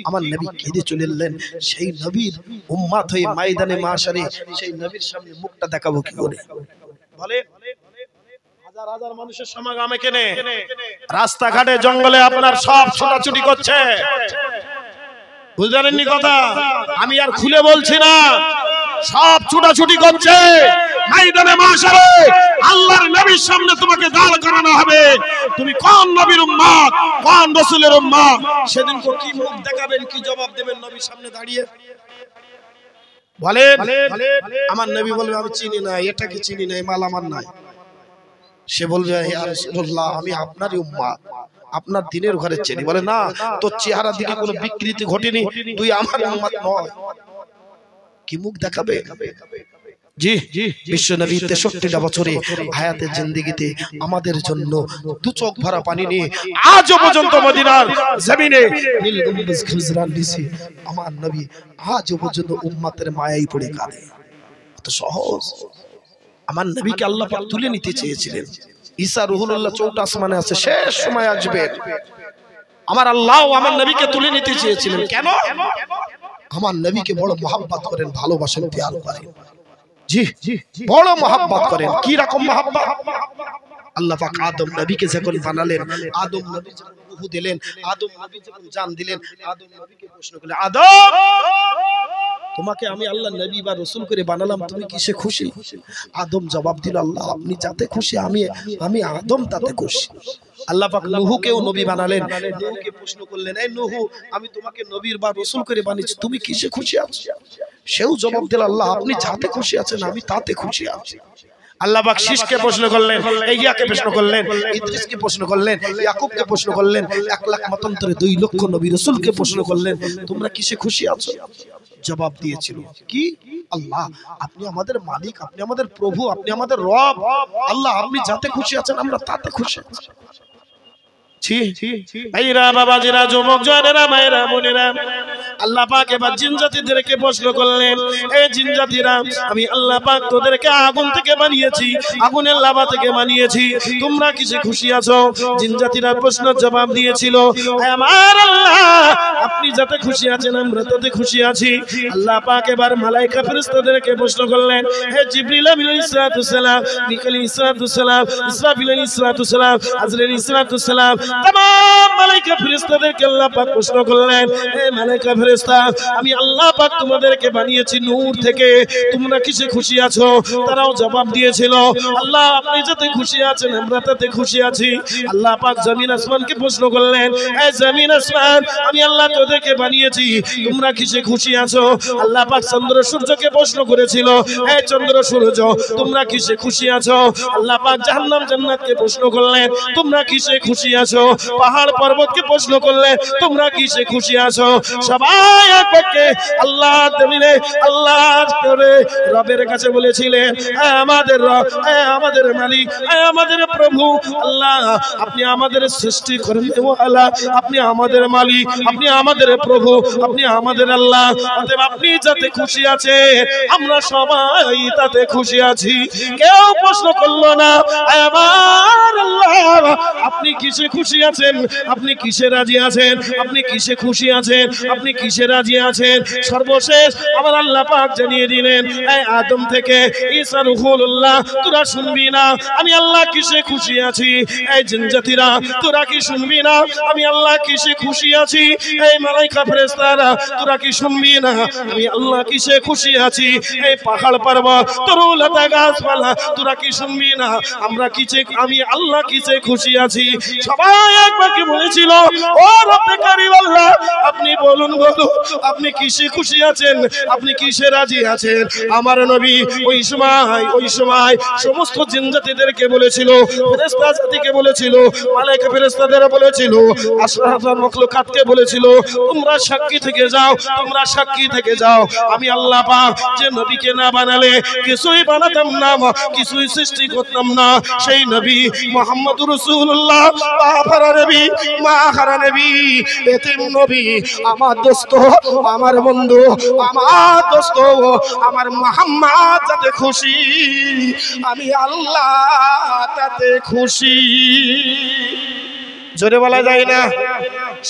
আমার নবী কেঁদে চলে এলেন। সেই নবীর উম্মত হয়ে ময়দানে মাশারে সেই নবীর সামনে মুখটা দেখাবো কি করে বলে? হাজার হাজার মানুষের সমাগমে কেনে রাস্তাঘাটে জঙ্গলে আপনার সব ছোটাছুটি করছে, বুঝলেন নি কথা? আমি আর খুলে বলছি না, সব ছোটাছুটি করছে ময়দানে মাশারে। আল্লাহর নবীর সামনে তোমাকে দাঁড় করানো হবে, তুমি কোন নবীর উম্মত, কোন রাসূলের উম্মত। সেদিন কো কি মুখ দেখাবেন, কি জবাব দেবেন নবীর সামনে দাঁড়িয়ে বলেন? আমার নবী বলবে আমি চিনি না, এটাকে চিনি না, মাল আমার নাই। সে বলবে ইয়া রাসূলুল্লাহ আমি আপনারই উম্মত, আপনার দিনের ঘরে চিনি। বলে না, তোর চেহারা দিকে কোনো বিকৃতি ঘটেনি, তুই আমার উম্মত নয়। কি মুখ দেখাবে? বিশ্ব নবী 63টা বছরে হায়াতের জিন্দেগিতে আমাদের জন্য দু চোখ ভরা পানি নিয়ে আজও পর্যন্ত মদিনার জমিনে নীল গম্বুজ খুজরান নিচে আমার নবী আজও পর্যন্ত উম্মতের মায়ায় পড়ে কাঁদে। এত সহজ। আমার নবীকে আল্লাহ পাক তুলে নিতে চেয়েছিলেন। ঈসা রুহুল্লাহ চৌটা আসমানে আছে, শেষ সময় আসবেন। আমার আল্লাহ আমার নবীকে তুলে নিতে চেয়েছিলেন। কেন? আমার নবীকে বড় মহব্বত করেন, ভালোবাসেন, প্যার করেন। বড় মহব্বত করেন। কি রকম মহব্বত? আল্লাহ পাক আদম নবীকে যখন বানালেন, আদম নবী যখন রূহ দিলেন, আদম নবী যখন জান দিলেন, আদম নবীকে প্রশ্ন করলেন, আদম তোমাকে আমি আল্লাহ নবী বা রাসূল করে বানালাম, তুমি কিসে খুশি? আদম জবাব দিল, আল্লাহ আপনি যাতে খুশি আমি আদম তাতে খুশি। আল্লাহ পাক নূহকেও নবী বানালেন। নূহকে প্রশ্ন করলেন, এই নূহ আমি তোমাকে নবীর বা রাসূল করে বানিয়েছি, তুমি কিসে খুশি আছো? সেও জবাব দিল, আল্লাহ আপনি যাতে খুশি আছেন আমি তাতে খুশি আছি। আল্লাহ পাক শীষকে প্রশ্ন করলেন, ইয়াকে প্রশ্ন করলেন, ইদ্রিসকে প্রশ্ন করলেন, ইয়াকুবকে প্রশ্ন করলেন, 1 লাখ মতান্তরে 2 লক্ষ নবী রাসূলকে প্রশ্ন করলেন, তোমরা কিসে খুশি আছো? জবাব দিয়েছিল কি? আল্লাহ আপনি আমাদের মালিক, আপনি আমাদের প্রভু, আপনি আমাদের রব। আল্লাহ আপনি যাতে খুশি আছেন আমরা তাতে খুশি আছি। ভাইরা বাবাজিরা, যুবক জনেরা, মায়েরা বোনেরা, আল্লাহ পাক এবার জিন জাতিদেরকে প্রশ্ন করলেন, এই জিন জাতিরা আমি আল্লাহ পাক তোদেরকে আগুন থেকে বানিয়েছি, আগুনের লাভা থেকে বানিয়েছি, তোমরা কিসে খুশি আছো? জিন জাতিরা প্রশ্নের জবাব দিয়েছিল, আমার আল্লাহ আপনি যাতে খুশি আছেন আমরা তাতে খুশি আছি। আল্লাহ পাক এবার মালায়েকা ফেরেশতাদেরকে প্রশ্ন করলেন, হে জিবরিল আলাইহিস সালাতুস সালাম, মিকাইল আলাইহিস সালাতুস সালাম, ইসরাফিল আলাইহিস সালাতুস সালাম, আজরাইল আলাইহিস সালাতুস সালাম, तमाम মালায়েকা ফেরেশতাদেরকে আল্লাহ পাক প্রশ্ন করলেন, হে মালায়েকা ফেরেশতা আমি আল্লাহ পাক তোমাদেরকে বানিয়েছি নূর থেকে, তোমরা কিসে খুশি আছো? তারাও জবাব দিয়েছিল, আল্লাহ আপনি যাতে খুশি আছেন আমরা তাতে খুশি আছি। আল্লাহ পাক জমিন আসমানকে প্রশ্ন করলেন, হে জমিন আসমান আমি আল্লাহ তোদেরকে বানিয়েছি, তোমরা কিসে খুশি আছো? আল্লাহ পাক চন্দ্র সূর্যকে প্রশ্ন করেছিল, হে চন্দ্র সূর্য তোমরা কিসে খুশি আছো? আল্লাহ পাক জাহান্নাম জান্নাতকে প্রশ্ন করলেন, তোমরা কিসে খুশি আছো? পাহাড় পর্বতকে প্রশ্ন করলেন, তোমরা কিসে খুশি আছো? সবাই একবারে আল্লাহ জমিনে আল্লাহ করে রবের কাছে বলেছিলেন, হে আমাদের রব, হে আমাদের মালিক, হে আমাদের প্রভু, আল্লাহ আপনি আমাদের সৃষ্টি করেন, আল্লাহ আপনি আমাদের মালিক, আপনি আমাদের প্রভু, আপনি আমাদের আল্লাহ, অতএব আপনি যাতে খুশি আছে আমরা সবাই তাতে খুশি আছি। কেউ প্রশ্ন করলো না, আমার আল্লাহ আপনি কিসে খুশি আছেন, আপনি কিসে রাজি আছেন, আপনি কিসে খুশি আছেন, আপনি কিসে রাজি আছেন? সর্বশেষ আমার আল্লাহ পাক জানিয়ে দিলেন, এই আদম থেকে ঈসা রূহুল্লাহ তোরা শুনবি না আমি আল্লাহ কিসে খুশি আছি? এই জিন জাতিরা তোরা কি শুনবি না আমি আল্লাহ কিসে খুশি আছি? এই মালায়েকা ফেরেশতারা তোরা কি শুনবি না আমি আল্লাহ কিসে খুশি আছি? এই পাহাড় পর্বত তরুলতা গাছপালা তোরা কি শুনবি না আমরা কিসে, আমি আল্লাহ কিসে খুশি আছি? সবাই একবার কি বলেছিল, ও রব্বে কারীম আল্লাহ আপনি বলুন বলুন আপনি কিসে খুশি আছেন, আপনি কিসে রাজি আছেন? আমার নবী ওই সময় সমস্ত জিন জাতিদেরকে বলেছিল, ফেরেশতা জাতিকে বলেছিল, মালায়েকা ফেরেশতাদেরও বলেছিল, আশরাফুল মাখলুকাতকে বলেছিল, তোমরা সাক্ষী থেকে যাও, তোমরা সাক্ষী থেকে যাও, আমি আল্লাহ পাক যে নবীকে না বানালে কিছুই বানাতাম না, কিছুই সৃষ্টি করতাম না, সেই নবী মুহাম্মদুর রাসূলুল্লাহ বাপারা নবী মাহারা নবী এতিম নবী, আমার দোস্ত, আমার বন্ধু, আমার দোস্ত, আমার মুহাম্মদ যাতে খুশি, আমি আল্লাহ তাতে খুশি। জোরে বলা যায় না,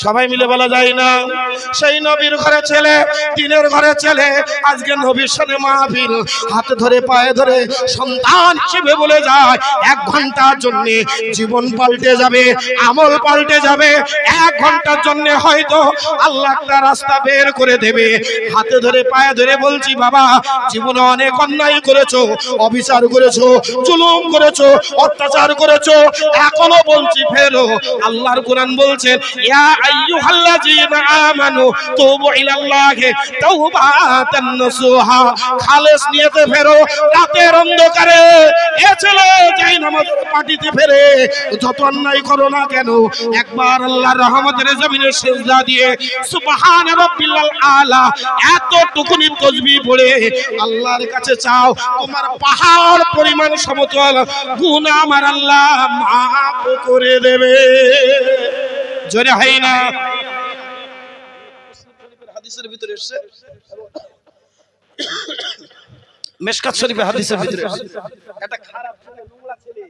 সবাই মিলে বলা যায় না? সেই নবীর ঘরে ছেলে, দিনের ঘরে ছেলে, আজকে নবীর সাথে মাহফিল, হাতে ধরে পায়ে ধরে সন্তান হিসেবে বলে যায় 1 ঘন্টার জন্য জীবন পাল্টে যাবে, আমল পাল্টে যাবে। 1 ঘন্টার জন্য হয়তো আল্লাহ একটা রাস্তা বের করে দেবে। হাতে ধরে পায়ে ধরে বলছি, বাবা জীবনে অনেক অন্যায় করেছো, অবিচার করেছো, জুলুম করেছো, অত্যাচার করেছো, এখনো বলছি ফেরো। আল্লাহর কোরআন বলছেন, ইয়া আইয়ুহাল্লাযীনা আমানু তুবু ইলাল্লাহি তাওবাতান নাসুহা, খালেস নিয়তে ফেরো। রাতের অন্ধকারে এ ছেলে যাই নামাজের পাটিতে ফেরে, যত অন্যায় করো না কেন, একবার আল্লাহর রহমতের জমিনে সিজদা দিয়ে সুবহান রাব্বিল আলা এতটুকুনি তাসবিহ পড়ে আল্লাহর কাছে চাও, তোমার পাহাড় পরিমাণ সমতল গুনাহ আমার আল্লাহ মাফ করে দেবে। জোরে হয় না? হাদিসের ভিতরে এসেছে, মিশকাত শরীফে হাদিসের ভিতরে এসেছে, একটা খারাপ ছেলে, নোংরা ছেলে,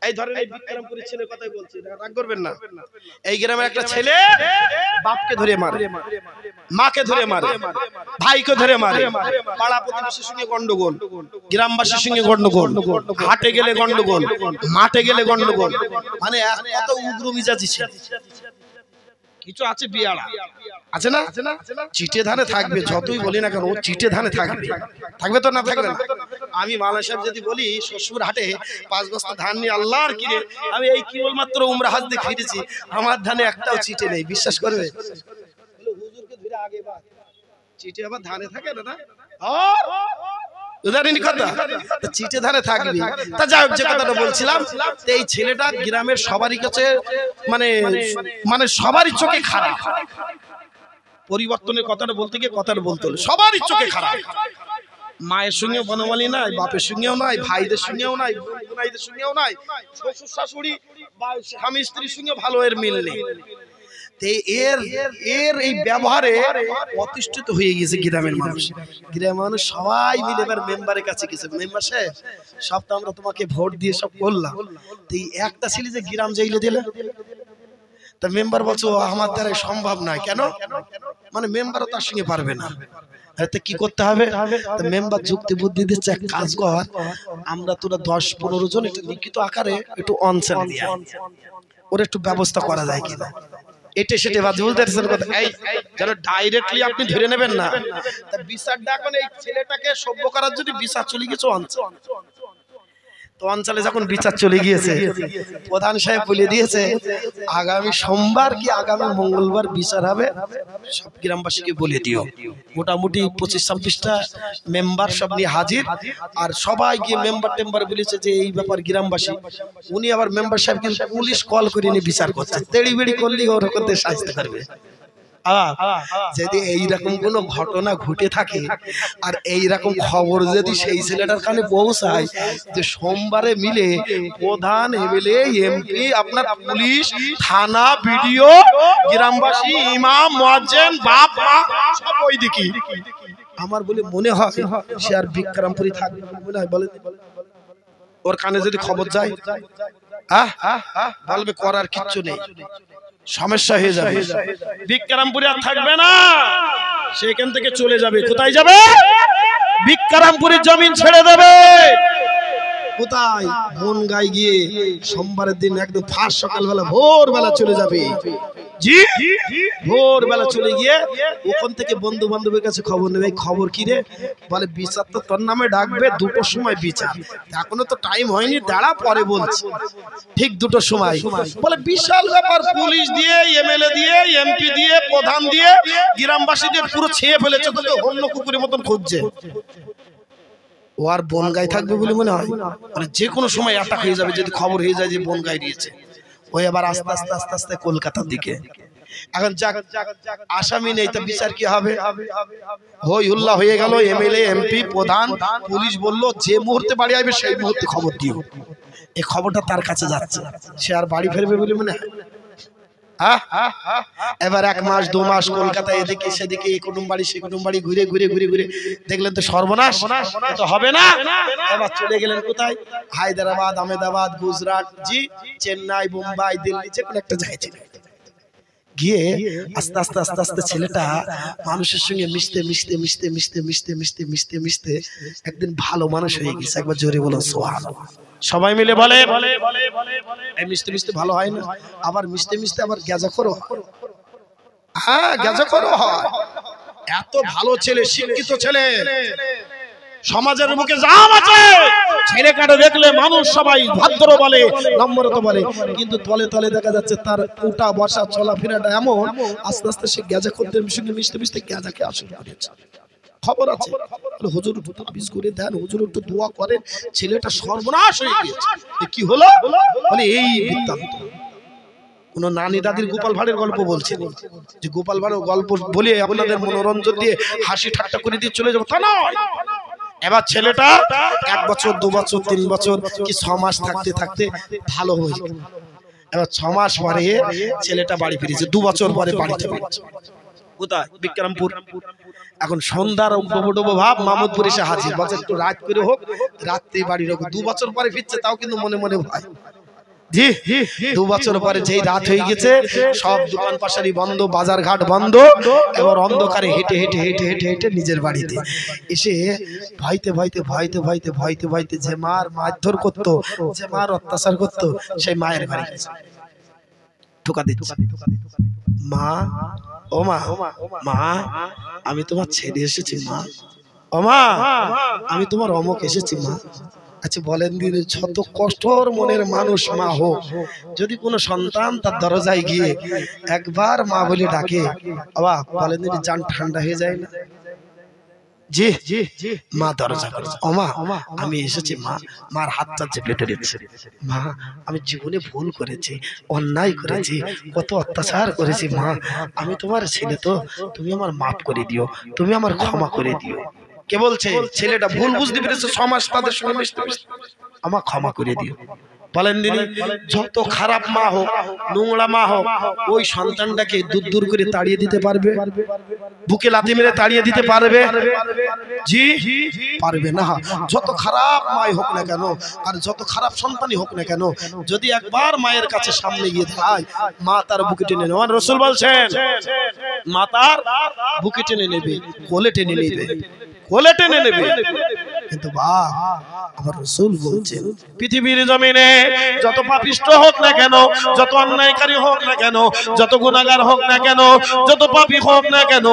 এই ধরেন এই বিক্রমপুরের ছেলে কথাই বলছি, রাগ করবেন না, এই গ্রামের একটা ছেলে বাপকে ধরে মারে, মাকে ধরে মারে, ভাইকে ধরে মারে, পাড়া প্রতিবেশীর সঙ্গে গন্ডগোল, গ্রামবাসীর সঙ্গে গন্ডগোল, হাটে গেলে গন্ডগোল, মাঠে গেলে গন্ডগোল, মানে এত উগ্র মিজাজি ছিল। কিছু আছে বিয়াড়া, আছে না? চিটে ধানে থাকবে, যতই বলি না কেন ও চিটে ধানে থাকবে, থাকবে তো না থাকবে না? আমি মাওলানা সাহেব যদি বলি শ্বশুর হাটে 5 বস্তা ধান নিয়ে, আল্লাহর কিরে আমি এই কেবল মাত্র উমরা হজ দিয়ে ফিরেছি, আমার ধানে একটাও চিটে নেই, বিশ্বাস করবে? হুজুরকে ধরে আগে বা চিটে আবার ধানে থাকে না, উদাহরণ কথা, চিটে ধানে থাকবি। তা যাই হোক, যে কথাটা বলছিলাম, এই ছেলেটা গ্রামের সবারই কাছে মানে সবারই চোখে খারাপ। পরিবর্তনের কথাটা বলতে গিয়ে কথাটা বলতে হলো, সবারই চোখে খারাপ। মায়ের সঙ্গে বনমালী নাই, বাপের সঙ্গেও নাই, ভাইদের সঙ্গেও নাই, বোনাইদের সঙ্গেও নাই, শ্বশুর শাশুড়ি বা স্বামী স্ত্রীর সঙ্গে ভালো এর মিল নেই। এর এই ব্যবহারে প্রতিষ্ঠিত হয়ে গেছে গ্রামের মানুষ। গ্রামের মানুষ সবাই মিলে এবার মেম্বারের কাছে গেছে, মেম্বার সাহেব সব তো আমরা তোমাকে ভোট দিয়ে সব করলাম, তো একটা ছেলে যে গ্রাম জেলে দিলে, তা মেম্বার বলছো আমার দ্বারা সম্ভব নয়। কেন? মানে মেম্বারও তার সঙ্গে পারবে না। কি করতে হবে? মেম্বার যুক্তি বুদ্ধি দিচ্ছে, এক কাজ কর, আমরা তোরা 10-15 জন একটু লিখিত আকারে একটু অনসার দিয়ে ওর একটু ব্যবস্থা করা যায় কিনা, এটা সেটা বুঝতে পারছেন কথা। এই যেন ডাইরেক্টলি আপনি ধরে নেবেন না, তা বিচারটা এখন এই ছেলেটাকে সভ্য করার জন্য বিচার চলে গেছে অঞ্চলে। যখন বিচার চলে গিয়েছে, প্রধান সাহেব বলে দিয়েছে আগামী সোমবার কি আগামী মঙ্গলবার বিচার হবে, সব গ্রামবাসীকে বলে দিও। মোটামুটি 25-26টা মেম্বার সব নিয়ে হাজির, আর সবাই গিয়ে মেম্বার টেম্বার বলেছে যে এই ব্যাপার গ্রামবাসী। উনি আবার মেম্বার সাহেবকে পুলিশ কল করে নিয়ে বিচার করছে, তেড়িবেড়ি করলেই ওর করতে সাহায্য করবে। যদি এইরকম কোন ঘটনা ঘটে থাকে আর এইরকম খবর যদি সেই ছেলেটার কানে পৌঁছায় যে সোমবারে মিলে প্রধান, এমএলএ, এমপি, আপনার পুলিশ, থানা, বিডিও, গ্রামবাসী, ইমাম, মুয়াজ্জিন, বাপ মা সব ওই দিকে, আমার বলে মনে হয় সে আর বিক্রমপুরি থাকবে মনে হয়। বলে ওর কানে যদি খবর যায়, বলবে করার কিচ্ছু নেই, সমস্যা হয়ে যাবে, বিক্রমপুরে আর থাকবে না, সেখান থেকে চলে যাবে। কোথায় যাবে? বিক্রমপুরের জমিন ছেড়ে দেবে। কোথায়? বনগাই গিয়ে সোমবারের দিন একদম ফার্স্ট সকালবেলা ভোরবেলা চলে যাবে। জি ভোরবেলা চলে গিয়ে ওখান থেকে বন্ধু বান্ধবের কাছে খবর নেবে, খবর কি রে? বলে বিচার তো তোর নামে ডাকবে 2টোর সময় বিচার, এখনো তো টাইম হয়নি, দাঁড়া পরে বলছি। ঠিক 2টোর সময় বলে বিশাল ব্যাপার, পুলিশ দিয়ে, এমএলএ দিয়ে, এমপি দিয়ে, প্রধান দিয়ে, গ্রামবাসীদের পুরো ছেয়ে ফেলেছে, তো অন্য কুকুরের মতন খুঁজছে। ও আর বনগাই থাকবে বলে মনে হয়, মানে যে কোনো সময় অ্যাটাক হয়ে যাবে যদি খবর হয়ে যায় যে বনগাই দিয়েছে। ওই আবার আস্তে আস্তে আস্তে আস্তে কলকাতার দিকে। এখন আসামি নেই, তা বিচার কি হবে? হই হুল্লা হয়ে গেল, এমএলএ এমপি প্রধান পুলিশ বলল যে মুহূর্তে বাড়ি আসবে সেই মুহূর্তে খবর দিও। এই খবরটা তার কাছে যাচ্ছে, সে আর বাড়ি ফিরবে বলে মনে হয়? এবার 1 মাস 2 মাস কলকাতায় এদিকে সেদিকে এই কুটুম বাড়ি সে কুটুম বাড়ি ঘুরে ঘুরে ঘুরে ঘুরে দেখলেন তো সর্বনাশ, তো হবে না। এবার চলে গেলেন কোথায়? হায়দ্রাবাদ, আহমেদাবাদ, গুজরাট, জি চেন্নাই, মুম্বাই, দিল্লি, যে কোনো একটা জায়গায় চলে গিয়ে আস্তে আস্তে আস্তে আস্তে ছেলেটা মানুষের সঙ্গে মিশতে মিশতে মিশতে মিশতে মিশতে মিশতে মিশতে মিশতে একদিন ভালো মানুষ হয়ে গেছে। একবার জোরে বলো সুবহানাল্লাহ। সবাই মিলে বলে এই মিশতে মিশতে ভালো হয় না, আবার মিশতে মিশতে আবার গেজাখোর হয়। হ্যাঁ গেজাখোর হয়। এত ভালো ছেলে, শিক্ষিত ছেলে, সমাজের মুখে জাম আছে, ছেলে কাটে দেখলে মানুষ সবাই ভদ্র বলে, নম্রতা বলে, কিন্তু তলে তলে দেখা যাচ্ছে তার উঠা বসা চলাফেরাটা এমন, আস্তে আস্তে সে গেজাখোরদের সঙ্গে মিশতে মিশতে গেজাকে আসল করেছে। খবর আছে হুজুর তাবিজ করে দেন, হুজুর একটু দোয়া করেন, ছেলেটা সর্বনাশ হয়ে গিয়েছে। কি হলো? মানে এই বৃত্তান্ত। কোন নানি দাদির গোপাল ভাঁড়ের গল্প বলছেন যে গোপাল ভাঁড়ের গল্প বলে আপনাদের মনোরঞ্জন দিয়ে হাসি ঠাট্টা করে দিয়ে চলে যাবো, তা নয়। এবার ছেলেটা 1 বছর 2 বছর 3 বছর কি 6 মাস থাকতে থাকতে ভালো হয়ে গেল। এবার 6 মাস পরে ছেলেটা বাড়ি ফিরেছে, 2 বছর পরে বাড়িতে ফিরেছে। কোথায়? বিক্রমপুর। এখন সন্ধ্যার ডোবো ভাব মামুদপুর এসে হাজির, বলছে একটু রাত করে হোক, রাত্রে বাড়ি রাখো। 2 বছর পরে ফিরছে, তাও কিন্তু মনে মনে ভয়। জি 2 বছর পরে যেই রাত হয়ে গেছে, সব দোকান পাশারি বন্ধ, বাজার ঘাট বন্ধ, এবার অন্ধকারে হেঁটে হেঁটে হেঁটে হেঁটে হেঁটে নিজের বাড়িতে এসে ভয়তে ভয়তে ভয়তে ভয়তে ভয়তে ভয়তে যে মার মারধর করতো, যে মার অত্যাচার করতো, সেই মায়ের বাড়ি গেছে। ঠোকা দিচ্ছে, মা ও মা, মা আমি তোমার ছেলে এসেছি মা, ও মা আমি তোমার অমুক এসেছি মা। আচ্ছা বলেন দিন, যত কঠোর মনের মানুষ মা হোক, যদি কোনো সন্তান তার দরজায় গিয়ে একবার মা বলে ডাকে, বাবা বলেন দিন জান ঠান্ডা হয়ে যায় না? জি জি মা দরজা করেছে, ও মা আমি এসেছি মা। মার হাতটা চেপে ধরেছে, মা আমি জীবনে ভুল করেছি, অন্যায় করেছি, কত অত্যাচার করেছি মা, আমি তোমার ছেলে, তো তুমি আমার মাফ করে দিও, তুমি আমার ক্ষমা করে দিও। কে বলছে? ছেলেটা ভুল বুঝতে পেরেছে, সমাজ তাদের সঙ্গে মিশতে মিশতে, আমার ক্ষমা করে দিও। বলেন দিন, যত খারাপ মা হোক, নোংরা মা হোক, ওই সন্তানটাকে দূর দূর করে তাড়িয়ে দিতে পারবে? বুকে লাথি মেরে তাড়িয়ে দিতে পারবে? জি পারবে না। যত খারাপ মাই হোক না কেন, আর যত খারাপ সন্তানই হোক না কেন, যদি একবার মায়ের কাছে সামনে গিয়ে দাঁড়ায়, মা তার বুকে টেনে নেবে। রাসূল বলছেন মা তার বুকে টেনে নেবে, কোলে টেনে নেবে, কোলে টেনে নেবে। কিন্তু আমার রাসূল বলছেন পৃথিবীর জমিনে যত পাপিষ্ট হোক না কেন, যত অন্যায়কারী হোক না কেন, যত গুনাহগার হোক না কেন, যত পাপী হোক না কেন,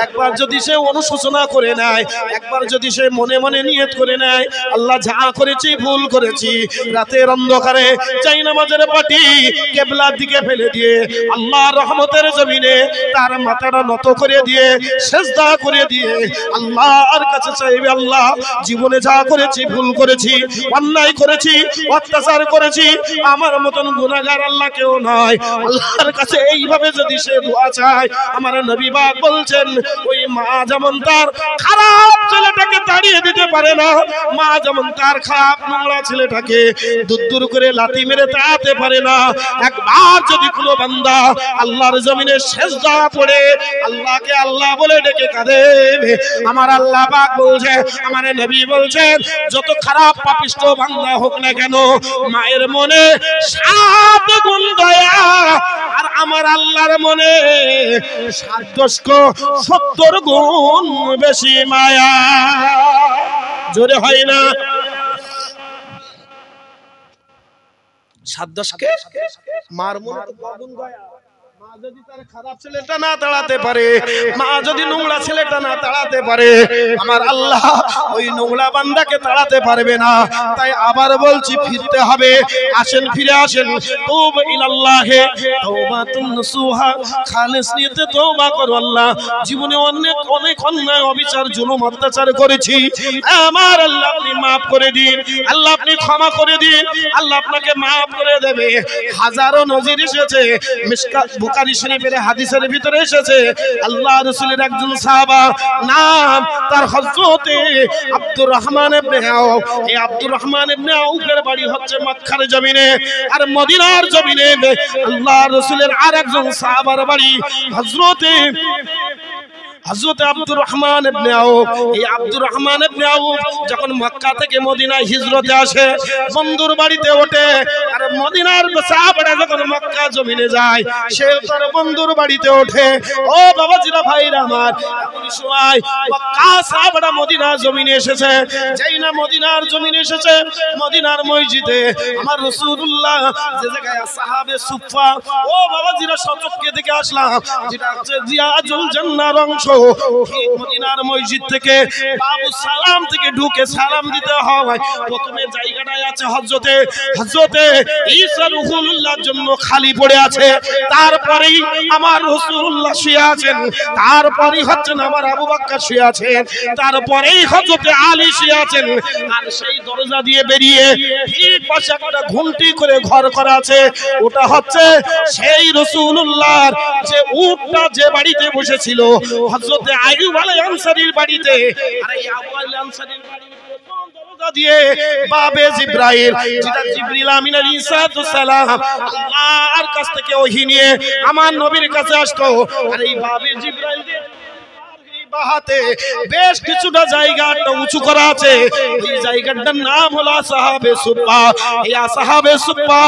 একবার যদি সে অনুশোচনা করে নেয়, একবার যদি সে মনে মনে নিয়ত করে নেয়, আল্লাহ যা করেছি ভুল করেছি, রাতের অন্ধকারে চাই নামাজের পাটি কিবলার দিকে ফেলে দিয়ে আল্লাহর রহমতের জমিনে তার মাথাটা নত করে দিয়ে সিজদা করে দিয়ে আল্লাহর কাছে চাইবে, আল্লাহ জীবনে যা করেছি ভুল করেছি, অন্যায় করেছি, অত্যাচার করেছি, আমার মতন গুনাহগার আল্লাহ কেউ নয়। আল্লাহর কাছে এইভাবে যদি সে দোয়া চায়, আমার নবী পাক বলছেন ওই মা যেমন তার খারাপ ছেলেটাকে তাড়িয়ে দিতে পারে না, মা যেমন তার খারাপ নোংরা ছেলেটাকে দূর দূর করে লাথি মেরে তাড়াতে পারে না, একবার যদি কোনো বান্দা আল্লাহর জমিনে সিজদা পড়ে আল্লাহকে আল্লাহ বলে ডেকে কাঁদে, আমার আল্লাহ পাক বলছে, আমার নবী বলছেন, যত খারাপ পাপিষ্ট বান্দা হোক না কেন, মায়ের মনে 7 গুণ দয়া, আর আমার আল্লাহর মনে 70 গুণ বেশি মায়া। জোরে হয় না? 7-10 কে মার মনে তো 9 গুণ দয়া, যদি তার খারাপ ছেলেটা না তাড়াতে পারে, মা যদি নোংরা ছেলেটা না তাড়াতে পারে, আমার আল্লাহ ওই নোংরা বান্দাকে তাড়াতে পারবে না। তাই আবার বলছি, ফিরতে হবে। আসেন, ফিরে আসেন। তওবা ইলাল্লাহি তাওবাতুন নসুহা, খালেস নিয়তে তওবা করো। আল্লাহ, জীবনে অনেক অনেক অন্যায়, অবিচার, জুলুম, অত্যাচার করেছি। আমার আল্লাহ আপনি মাফ করে দিন। আল্লাহ আপনি ক্ষমা করে দিন। আল্লাহ আপনাকে মাফ করে দেবে। হাজারো নজির এসেছে, মিশকাত বুখারী শরীফের হাদিসের ভিতরে এসেছে, আল্লাহ রাসূলের একজন সাহাবা, নাম তার হযরতে আব্দুর রহমান ইবনে আউফ। এই আব্দুর রহমান ইবনে আউফের বাড়ি হচ্ছে মক্কার জমিনে, আর মদিনার জমিনে আল্লাহ রাসূলের আরেকজন সাহাবার বাড়ি হযরতে আব্দুর রহমান ইবনে আউফ। এই আব্দুর রহমান ইবনে আউফ যখন মক্কা থেকে মদিনায় হিজরতে আসে, বন্ধুর বাড়িতে ওঠে। আর মদিনার সাহাবারা যখন মক্কা জমিনে যায়, সে তার বন্ধুর বাড়িতে ওঠে। ও বাবাজিরা, ভাইরা আমার, এমন সময় মক্কা সাহাবারা মদিনা জমিনে এসেছে। যেই না মদিনার জমিনে এসেছে, মদিনার মসজিদে আমার রাসূলুল্লাহ যে জায়গায় সাহাবে সুফা, ও বাবাজিরা, সচক্ষে দেখে আসলাম, যেটা হচ্ছে জিয়াজুল জান্নাহর অংশ। মদিনার মসজিদ থেকে বাবু সালাম থেকে ঢুকে সালাম দিতে হয়। প্রথমে জায়গাটায় আছে হযরতে ঈসা রুহুল্লাহর জন্য খালি পড়ে আছে। তারপরেই আমার রাসূলুল্লাহ শুয়ে আছেন, তারপরেই হচ্ছেন আমার আবু বকর শুয়ে আছেন, তারপরেই হযরতে আলী শুয়ে আছেন। আর সেই দরজা দিয়ে বেরিয়ে ঠিক পাশে একটা ঘুমটি করে ঘর করা আছে, ওটা হচ্ছে সেই রাসূলুল্লাহর যে উটটা যে বাড়িতে বসেছিল হযরতে আইয়ুব আলাইহিস আনসারীর বাড়িতে। আর এই আবু আইয়ুব আনসারীর বাড়ির প্রথম দরজা দিয়ে বাবে জিবরাইল, যেটা জিবরিল আমিন আলাইহিস সালাম আল্লাহর কাছ থেকে ওহী নিয়ে আমার নবীর কাছে আসতো। আর এই বাবে জিবরাইল দিয়ে বাহাতে বেশ কিছুটা জায়গাটা উঁচু করা আছে। এই জায়গাটার নাম হলো আসহাবে সুফা। এই আসহাবে সুফা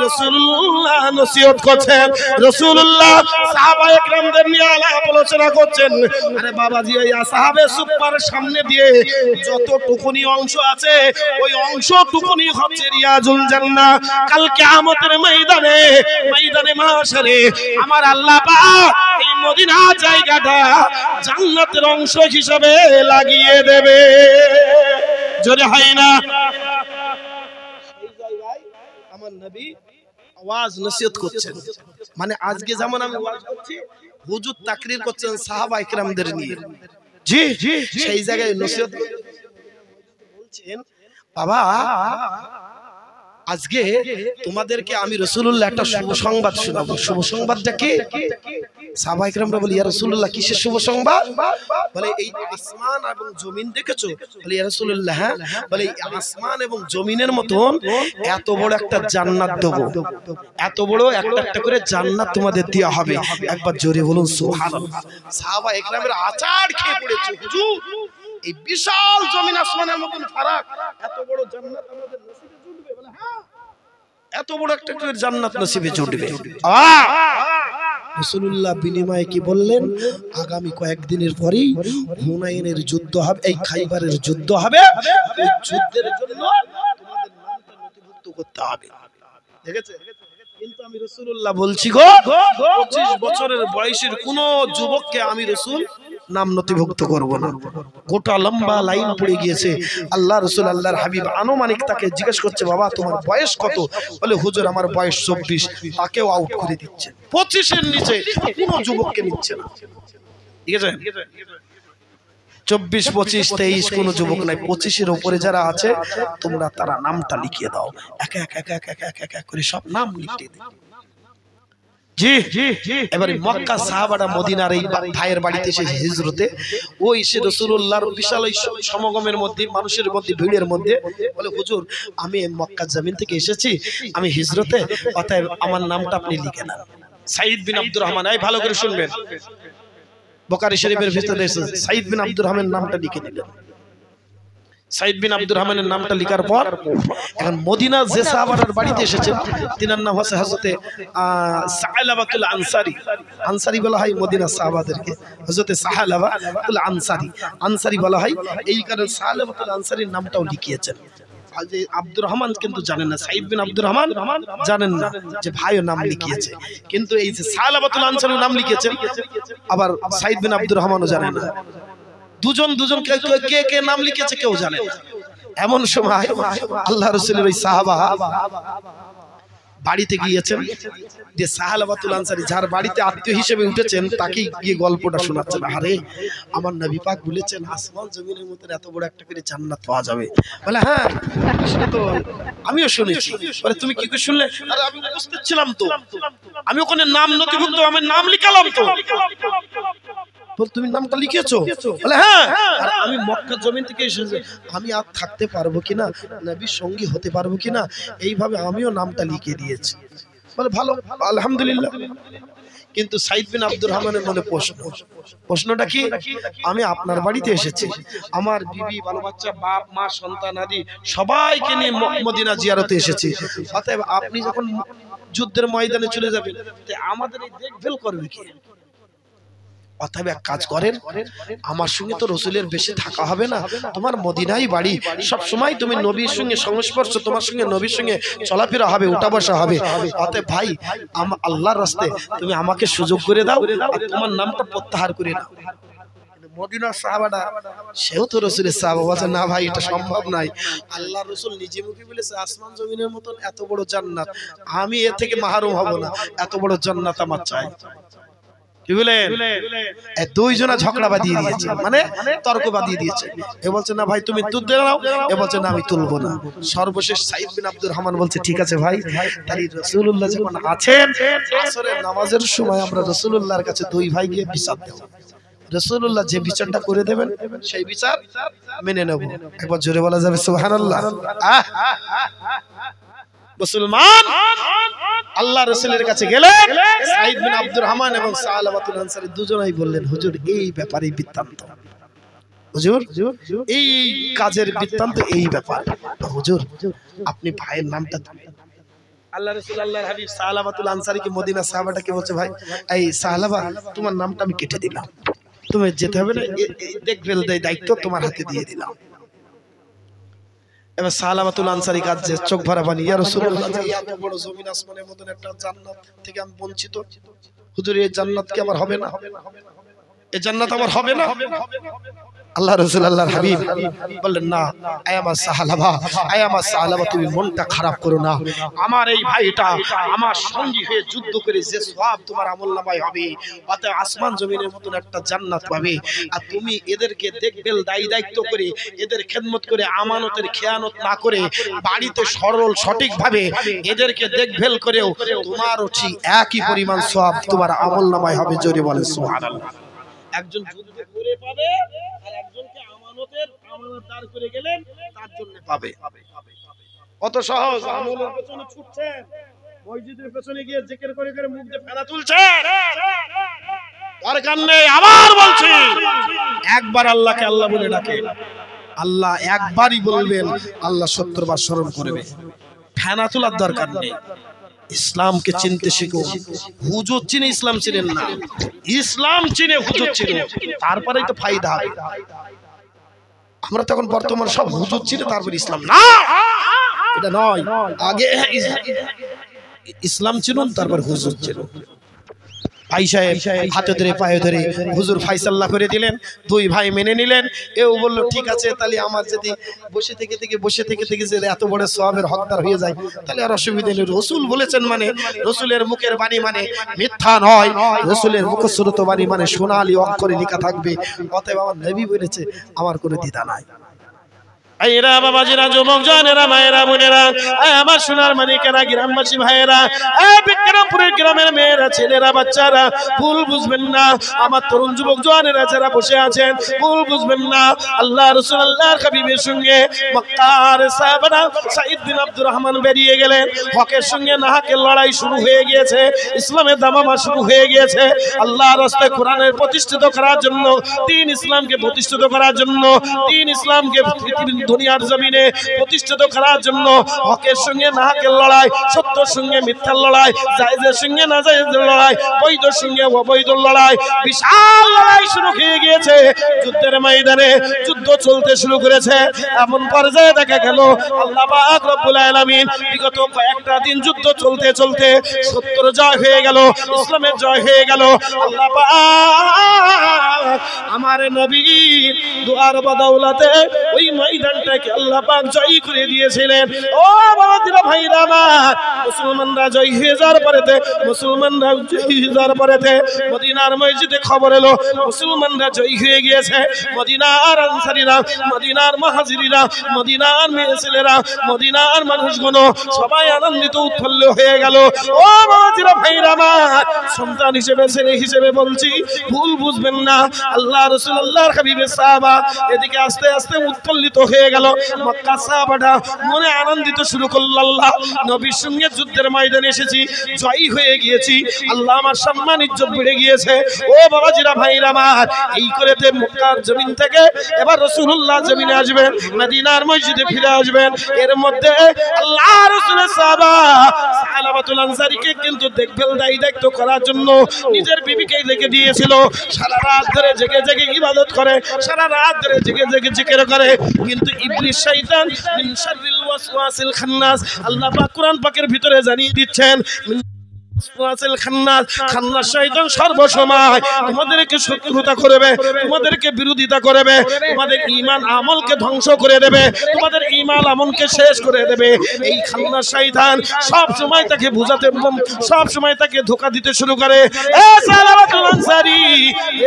রাসূলুল্লাহ নসিহত করছেন, রাসূলুল্লাহ সাহাবায়ে কেরামদের নিয়ে আলাপ আলোচনা করছেন। আরে বাবাজি, এই আসহাবে সুফার সামনে দিয়ে যতটুকুনি অংশ আছে, ওই অংশটুকুনি হচ্ছে রিয়াজুল জান্নাহ। কাল কিয়ামতের ময়দানে মাহশারে আমার আল্লাহ পাক এই মদিনা জায়গাটা জান্নাতের অংশ হিসাবে লাগিয়ে দেবে। জোরে হয় না? সেই জায়গায় আমার নবী ওয়াজ নসিহত করছেন। মানে আজকে যেমন আমি ওয়াজ করছি, হুজুর তাকরীর করছেন সাহাবায়ে কেরামদের নিয়ে। জি, সেই জায়গায় নসিহত বলছেন, বাবা আজকে তোমাদেরকে আমি রাসূলুল্লাহ একটা শুভ সংবাদ শোনাবো। শুভ সংবাদটা কি? সাহাবায়ে কেরামরা বলে, ইয়া রাসূলুল্লাহ, কিসের শুভ সংবাদ? বলে, এই আসমান এবং জমিন দেখেছো? বলে, ইয়া রাসূলুল্লাহ, হ্যাঁ। বলে, এই আসমান এবং জমিনের মতন এত বড় একটা জান্নাত দেব, এত বড় একটা একটা করে জান্নাত তোমাদের দেওয়া হবে। একবার জোরে বলুন সুবহানাল্লাহ। সাহাবায়ে কেরামরা আচার খেয়ে পড়েছে, হুজুর এই বিশাল জমিন আসমানের মতন ফারাক, এত বড় জান্নাত আমাদের নসিবে জুটবে? বলে, হ্যাঁ, এত বড় একটা করে জান্নাত নসিবে জুটবে। রাসূলুল্লাহ বিনিময়ে কি বললেন? আগামী কয়েকদিনের পরেই হুনাইনের যুদ্ধ হবে, এই খাইবারের যুদ্ধ হবে। এই যুদ্ধের জন্য তোমাদের নামটা নথিভুক্ত করতে হবে। দেখেছে? কিন্তু আমি রাসূলুল্লাহ বলছি গো, 25 বছরের বয়সের কোন যুবককে আমি রাসূল নাম নথিভুক্ত করব না। গোটা লম্বা লাইন পড়ে গিয়েছে। আল্লাহ রাসূল, আল্লাহর হাবিব আনুমানিক তাকে জিজ্ঞেস করছে, বাবা তোমার বয়স কত? বলে, হুজুর আমার বয়স 24। তাকেও আউট করে দিচ্ছে। 25 এর নিচে কোনো যুবককে নিচ্ছে না। ঠিক আছে? 24, 25, 23 কোনো যুবক নাই। 25 এর উপরে যারা আছে তোমরা তারা নামটা লিখিয়ে দাও। এক এক করে সব নাম লিখে দিই। জি, এবারে মক্কা সাহাবারা মদিনার এই ভাইয়ের বাড়িতে এসে হিজরতে, ওই এসে রাসূলুল্লাহর বিশাল সমাগমের মধ্যে, মানুষের মধ্যে, ভিড়ের মধ্যে বলে, হুজুর আমি মক্কা জমিন থেকে এসেছি, আমি হিজরতে, অতএব আমার নামটা আপনি লিখে নেন। সাঈদ বিন আব্দুর রহমান, এই ভালো করে শুনবেন, বুখারী শরীফের ভিতরে এসেছে। সাঈদ বিন আব্দুর রহমানের নামটা লিখে নিলেন। সাঈদ বিন আব্দুর রহমানের নামটা লেখার পর এখন মদিনা যে সাহাবাদের বাড়িতে এসেছেন, তিনার নাম হচ্ছে হযরতে সাহালাবাতুল আনসারী। আনসারী বলা হয় মদিনা সাহাবাদেরকে, হযরতে সাহালাবাতুল আনসারী বলা হয়। এই কারণে সাহালাবাতুল আনসারীর নামটাও লিখিয়েছেন। যে আব্দুর রহমান কিন্তু জানেন না, সাইদ বিন আব্দুর রহমান জানেন না যে ভাইও নাম লিখিয়েছে, কিন্তু এই যে সালাবাতুল আনসারী নাম লিখিয়েছেন, আবার সাইদ বিন আব্দুর রহমানও জানেন না। দুজন কে কে নাম লিখেছে কেউ জানে না। এমন সময় আল্লাহ রাসূলের ওই সাহাবা বাড়িতে গিয়েছেন, যে সাহালাবাতুল আনসারী যার বাড়িতে আত্মীয় হিসেবে উঠেছেন তাকে গিয়ে গল্পটা শোনাচ্ছেন। আরে আমার নবী পাক বলেছেন আসমান জমিনের মধ্যে এত বড় একটা করে জান্নাত পাওয়া যাবে। বলে হ্যাঁ সেটা তো আমিও শুনেছি। বলে তুমি কি করে শুনলে? আরে আমি উপস্থিত ছিলাম তো, আমি ওখানে নাম নথিভুক্ত, আমার নাম লিখালাম তো। বল তুমি নামটা লিখেছো? বলে হ্যাঁ। আর আমি মক্কা জমিন থেকে এসেছি, আমি আর থাকতে পারবো কিনা, নবীর সঙ্গী হতে পারবো কিনা, এইভাবে আমিও নামটা লিখে দিয়েছি। বলে ভালো, আলহামদুলিল্লাহ। কিন্তু সাইদ বিন আব্দুর রহমানের মনে প্রশ্নটা কি? আমি আপনার বাড়িতে এসেছি, আমার বিবি, বাল বাচ্চা, বাপ মা, সন্তান আদি সবাইকে নিয়ে মদিনা জিয়ারতে এসেছি। অতএব আপনি যখন যুদ্ধের ময়দানে চলে যাবেন, আমাদের এই দেখভাল করবে কি? অতএব এক কাজ করেন, আমার সঙ্গে তো রসুলের বেশি থাকা হবে না, তোমার মদিনাই বাড়ি, সব সময় তুমি নবীর সঙ্গে সংস্পর্শ, তোমার সঙ্গে নবীর সঙ্গে চলাফেরা হবে, উঠা বসা হবে। অতএব ভাই আল্লাহর রাস্তায় তুমি আমাকে সুযোগ করে দাও, আর তোমার নামটা প্রত্যাহার করে নাও। মদিনার সাহাবাটা, সেও তো রসুলের সাহাবা, বলছে না ভাই এটা সম্ভব নাই। আল্লাহ রসুল নিজে মুখে বলেছে আসমান জমিনের মতন এত বড় জান্নাত, আমি এর থেকে মাহরুম হব না, এত বড় জান্নাত আমার চাই। কি বলেন? দুইজনা ঝগড়া বাঁধিয়ে দিয়েছে, মানে তর্ক বাঁধিয়ে দিয়েছে। এ বলছে না ভাই তুমি তুলতে নাও, এ বলছে না আমি তুলবো না। সর্বশেষ সাইদ বিন আব্দুর রহমান বলছে ঠিক আছে ভাই, তাই রাসূলুল্লাহ যখন আছেন, আসরের নামাজের সময় আমরা রাসূলুল্লাহর কাছে দুই ভাই গিয়ে বিচার দেব, রাসূলুল্লাহ যে বিচারটা করে দেবেন সেই বিচার মেনে নেব। একবার জোরে বলা যাবে সুবহানাল্লাহ। মুসলমান আল্লাহ রাসূলের কাছে গেলেন, সাইদ বিন আব্দুর রহমান এবং সালাবাতুল আনসারী দুজনেই বললেন হুজুর এই ব্যাপারে বৃত্তান্ত, হুজুর এই কাজের বৃত্তান্ত এই ব্যাপার। হুজুর আপনি ভাইয়ের নামটা দিবেন। আল্লাহ রাসূল আল্লাহর হাবিব সালাবাতুল আনসারীকে মদিনা সাহাবাটাকে বলছে ভাই এই সাহাবা তোমার নামটা আমি কেটে দিলাম, তুমি যেতে হবে না, দেখভাল দায়িত্ব তোমার হাতে দিয়ে দিলাম। এবার সালাবাতুল আনসারী কাঁদছে, চোখ ভরা পানি, ইয়া রাসূলুল্লাহ এত বড় জমিন আসমানের মতন একটা জান্নাত থেকে আমি বঞ্চিত, হুজুর এই জান্নাত কি আমার হবে না? এই জান্নাত আমার হবে না? আল্লাহ রাসূল আল্লাহর হাবিব বললেন না আয় আমার সাহাবা, আয় আমার সাহাবা তুমি মনটা খারাপ করো না, আমার এই ভাইটা আমার সঙ্গী হয়ে যুদ্ধ করে যে সওয়াব তোমার আমলনামায় হবে, অতএব আসমান জমিনের মতন একটা জান্নাত পাবে। আর তুমি এদেরকে দেখভাল দায়িত্ব করে, এদের খেদমত করে, আমানতের খেয়ানত না করে, বাড়িতে সরল সঠিকভাবে এদেরকে দেখভাল করেও তোমারও ঠিক একই পরিমাণ সওয়াব তোমার আমলনামায় হবে। জোরে বলেন সুবহানাল্লাহ। একজন যুদ্ধ করে পাবে, আর একজনকে আমানতদার করে গেলেন তার জন্য পাবে। কত সহজ! আমলের পেছনে ছুটছেন, মসজিদের পেছনে গিয়ে জিকির করে করে মুখ দিয়ে ফেনা তুলছেন, দরকার নেই। আবার বলছি একবার আল্লাহকে আল্লাহ বলে ডাকেন, আল্লাহ একবারই বলবেন, আল্লাহ 70 বার স্মরণ করবে। ফেনা তোলার দরকার নেই। ইসলামকে চিনতে শিখো। হুজুর চিনে ইসলাম চিনেন না, ইসলাম চিনে হুজুর চিনে, তারপরেই তো ফায়দা হবে। আমরা তখন বর্তমান সব হুজুর চিনে তারপর ইসলাম, না এটা নয়। আগে ইসলাম চিনুন তারপর হুজুর চিনুন। ভাই সাহেব হাতে ধরে পায়ে ধরে হুজুর ফায়সালা করে দিলেন, দুই ভাই মেনে নিলেন। এও বলল ঠিক আছে, তাহলে আমার যদি বসে থেকে যে এত বড় সওয়াবের হকদার হয়ে যায় তাহলে আর অসুবিধা নেই। রাসূল বলেছেন মানে রসুলের মুখের বাণী মানে মিথ্যা নয়, রসুলের মুখশ্রুত বাণী মানে সোনালী অক্ষরে লেখা থাকবে। অতএব আমার নবী বলেছে, আমার কোনো দ্বিধা নাই। আইরা বাবাজিরা, যুবক জনেরা, মায়েরা, বোনেরা, আমার সোনার মানিকেরা, গ্রামবাসী ভাইয়েরা, বিক্রমপুরের গ্রামের মেয়েরা, ছেলেরা, বাচ্চারা, ভুল বুঝবেন না। আমার তরুণ যুবক জনেরা যারা বসে আছেন, ভুল বুঝবেন না। আল্লাহ রাসূল আল্লাহর হাবিবের সঙ্গে মক্কার সাহাবারা সাইদ বিন আব্দুর রহমান বেরিয়ে গেলেন। হকের সঙ্গে নাহকের লড়াই শুরু হয়ে গিয়েছে, ইসলামের দামামা শুরু হয়ে গিয়েছে। আল্লাহর রাস্তায় কোরআনের প্রতিষ্ঠিত করার জন্য, দ্বীন ইসলামকে প্রতিষ্ঠিত করার জন্য, দ্বীন ইসলামকে পৃথিবীর দুনিয়ার জমিনে প্রতিষ্ঠিত করার জন্য হকের সঙ্গে নাহকের লড়াই, সত্যের সঙ্গে মিথ্যার লড়াই, জায়েজের সঙ্গে নাজায়েজের লড়াই, বৈধের সঙ্গে অবৈধ লড়াই, বিশাল লড়াই শুরু হয়ে গিয়েছে। যুদ্ধের ময়দানে যুদ্ধ চলতে শুরু করেছে। এমন পর্যায়ে দেখা গেল আল্লাহ পাক রব্বুল আলামিন বিগত কয়েকটা দিন যুদ্ধ চলতে চলতে সত্যের জয় হয়ে গেল, ইসলামের জয় হয়ে গেল। আল্লাহ পাক আমার নবীর দুআর বদৌলতে ওই ময়দানটাকে আল্লাহ পাক জয় করে দিয়েছিলেন। ও বাবাজিরা ভাইরা আমার, মুসলমানরা জয় হয়ে যাওয়ার পরেতে মুসলমানরা জয় হয়ে যাওয়ার পরেতে মদিনার মসজিদে খবর এলো মুসলমানরা জয় হয়ে গিয়েছে। মদিনার আনসারীরা, মদিনার মুহাজিরিরা, মদিনার মেয়ে ছেলেরা, মদিনার মানুষগুলো সবাই আনন্দিত উৎফুল্ল হয়ে গেল। ও বাবাজিরা ভাইরা আমার, সন্তান হিসেবে ছেলে হিসেবে বলছি, ভুল বুঝবেন না। আল্লাহ রাসূল আল্লাহর হাবিবের সাহাবা এদিকে আস্তে আস্তে উৎফুল্লিত হয়ে গেল। মক্কা সাহাবাটা মনে আনন্দিত শুরু করল, আল্লাহ নবীর সঙ্গে যুদ্ধের ময়দানে এসেছি, জয়ী হয়ে গিয়েছি, আল্লাহ আমার সম্মান ইজ্জত বেড়ে গিয়েছে। ও বাবাজিরা ভাইরা আমার, এই করেতে মক্কার জমিন থেকে এবার রাসূলুল্লাহ জমিনে আসবেন, মদিনার মসজিদে ফিরে আসবেন। এর মধ্যে আল্লাহ রাসূলের সাহাবা সালাবাতুল আনসারীকে কিন্তু দেখবেল দায়িত্ব করার জন্য নিজের বিবিকে রেখে দিয়েছিল। সারা রাত ধরে জেগে জেগে ইবাদত করে, সারা রাত ধরে জেগে জেগে জিকির করে। কিন্তু ইবলিস শয়তান মিন শাররিল ওয়াসওয়াসিল খান্নাস, আল্লাহ পাক কোরআন পাকের ভিতরে জানিয়ে দিচ্ছেন খান্নাস শয়তান সর্বসময় তোমাদেরকে শত্রুতা করবে, তোমাদেরকে বিরোধিতা করবে, তোমাদের ঈমান আমলকে ধ্বংস করে দেবে, তোমাদের ঈমান আমলকে শেষ করে দেবে। এই খান্নাস শয়তান সব সময় তাকে বুঝাতে, সব সময় তাকে ধোঁকা দিতে শুরু করে। এ সালাবাতুল আনসারী,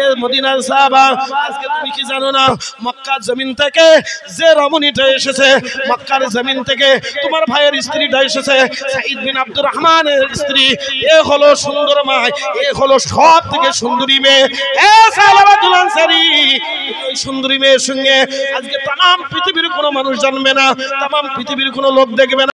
এ মদিনার সাহাবা, আজকে তুমি কি জানো না মক্কার জমিন থেকে যে রমণীটা এসেছে, মক্কার জমিন থেকে তোমার ভাইয়ের স্ত্রীটা এসেছে, সাঈদ বিন আব্দুর রহমানের স্ত্রী, এ হলো সুন্দর মা, এ হলো সব থেকে সুন্দরী মেয়ে। এ সালাবাতুল আনসারী, ওই সুন্দরী মেয়ের সঙ্গে আজকে তাম পৃথিবীর কোনো মানুষ জানবে না, তাম পৃথিবীর কোনো লোক দেখবে না।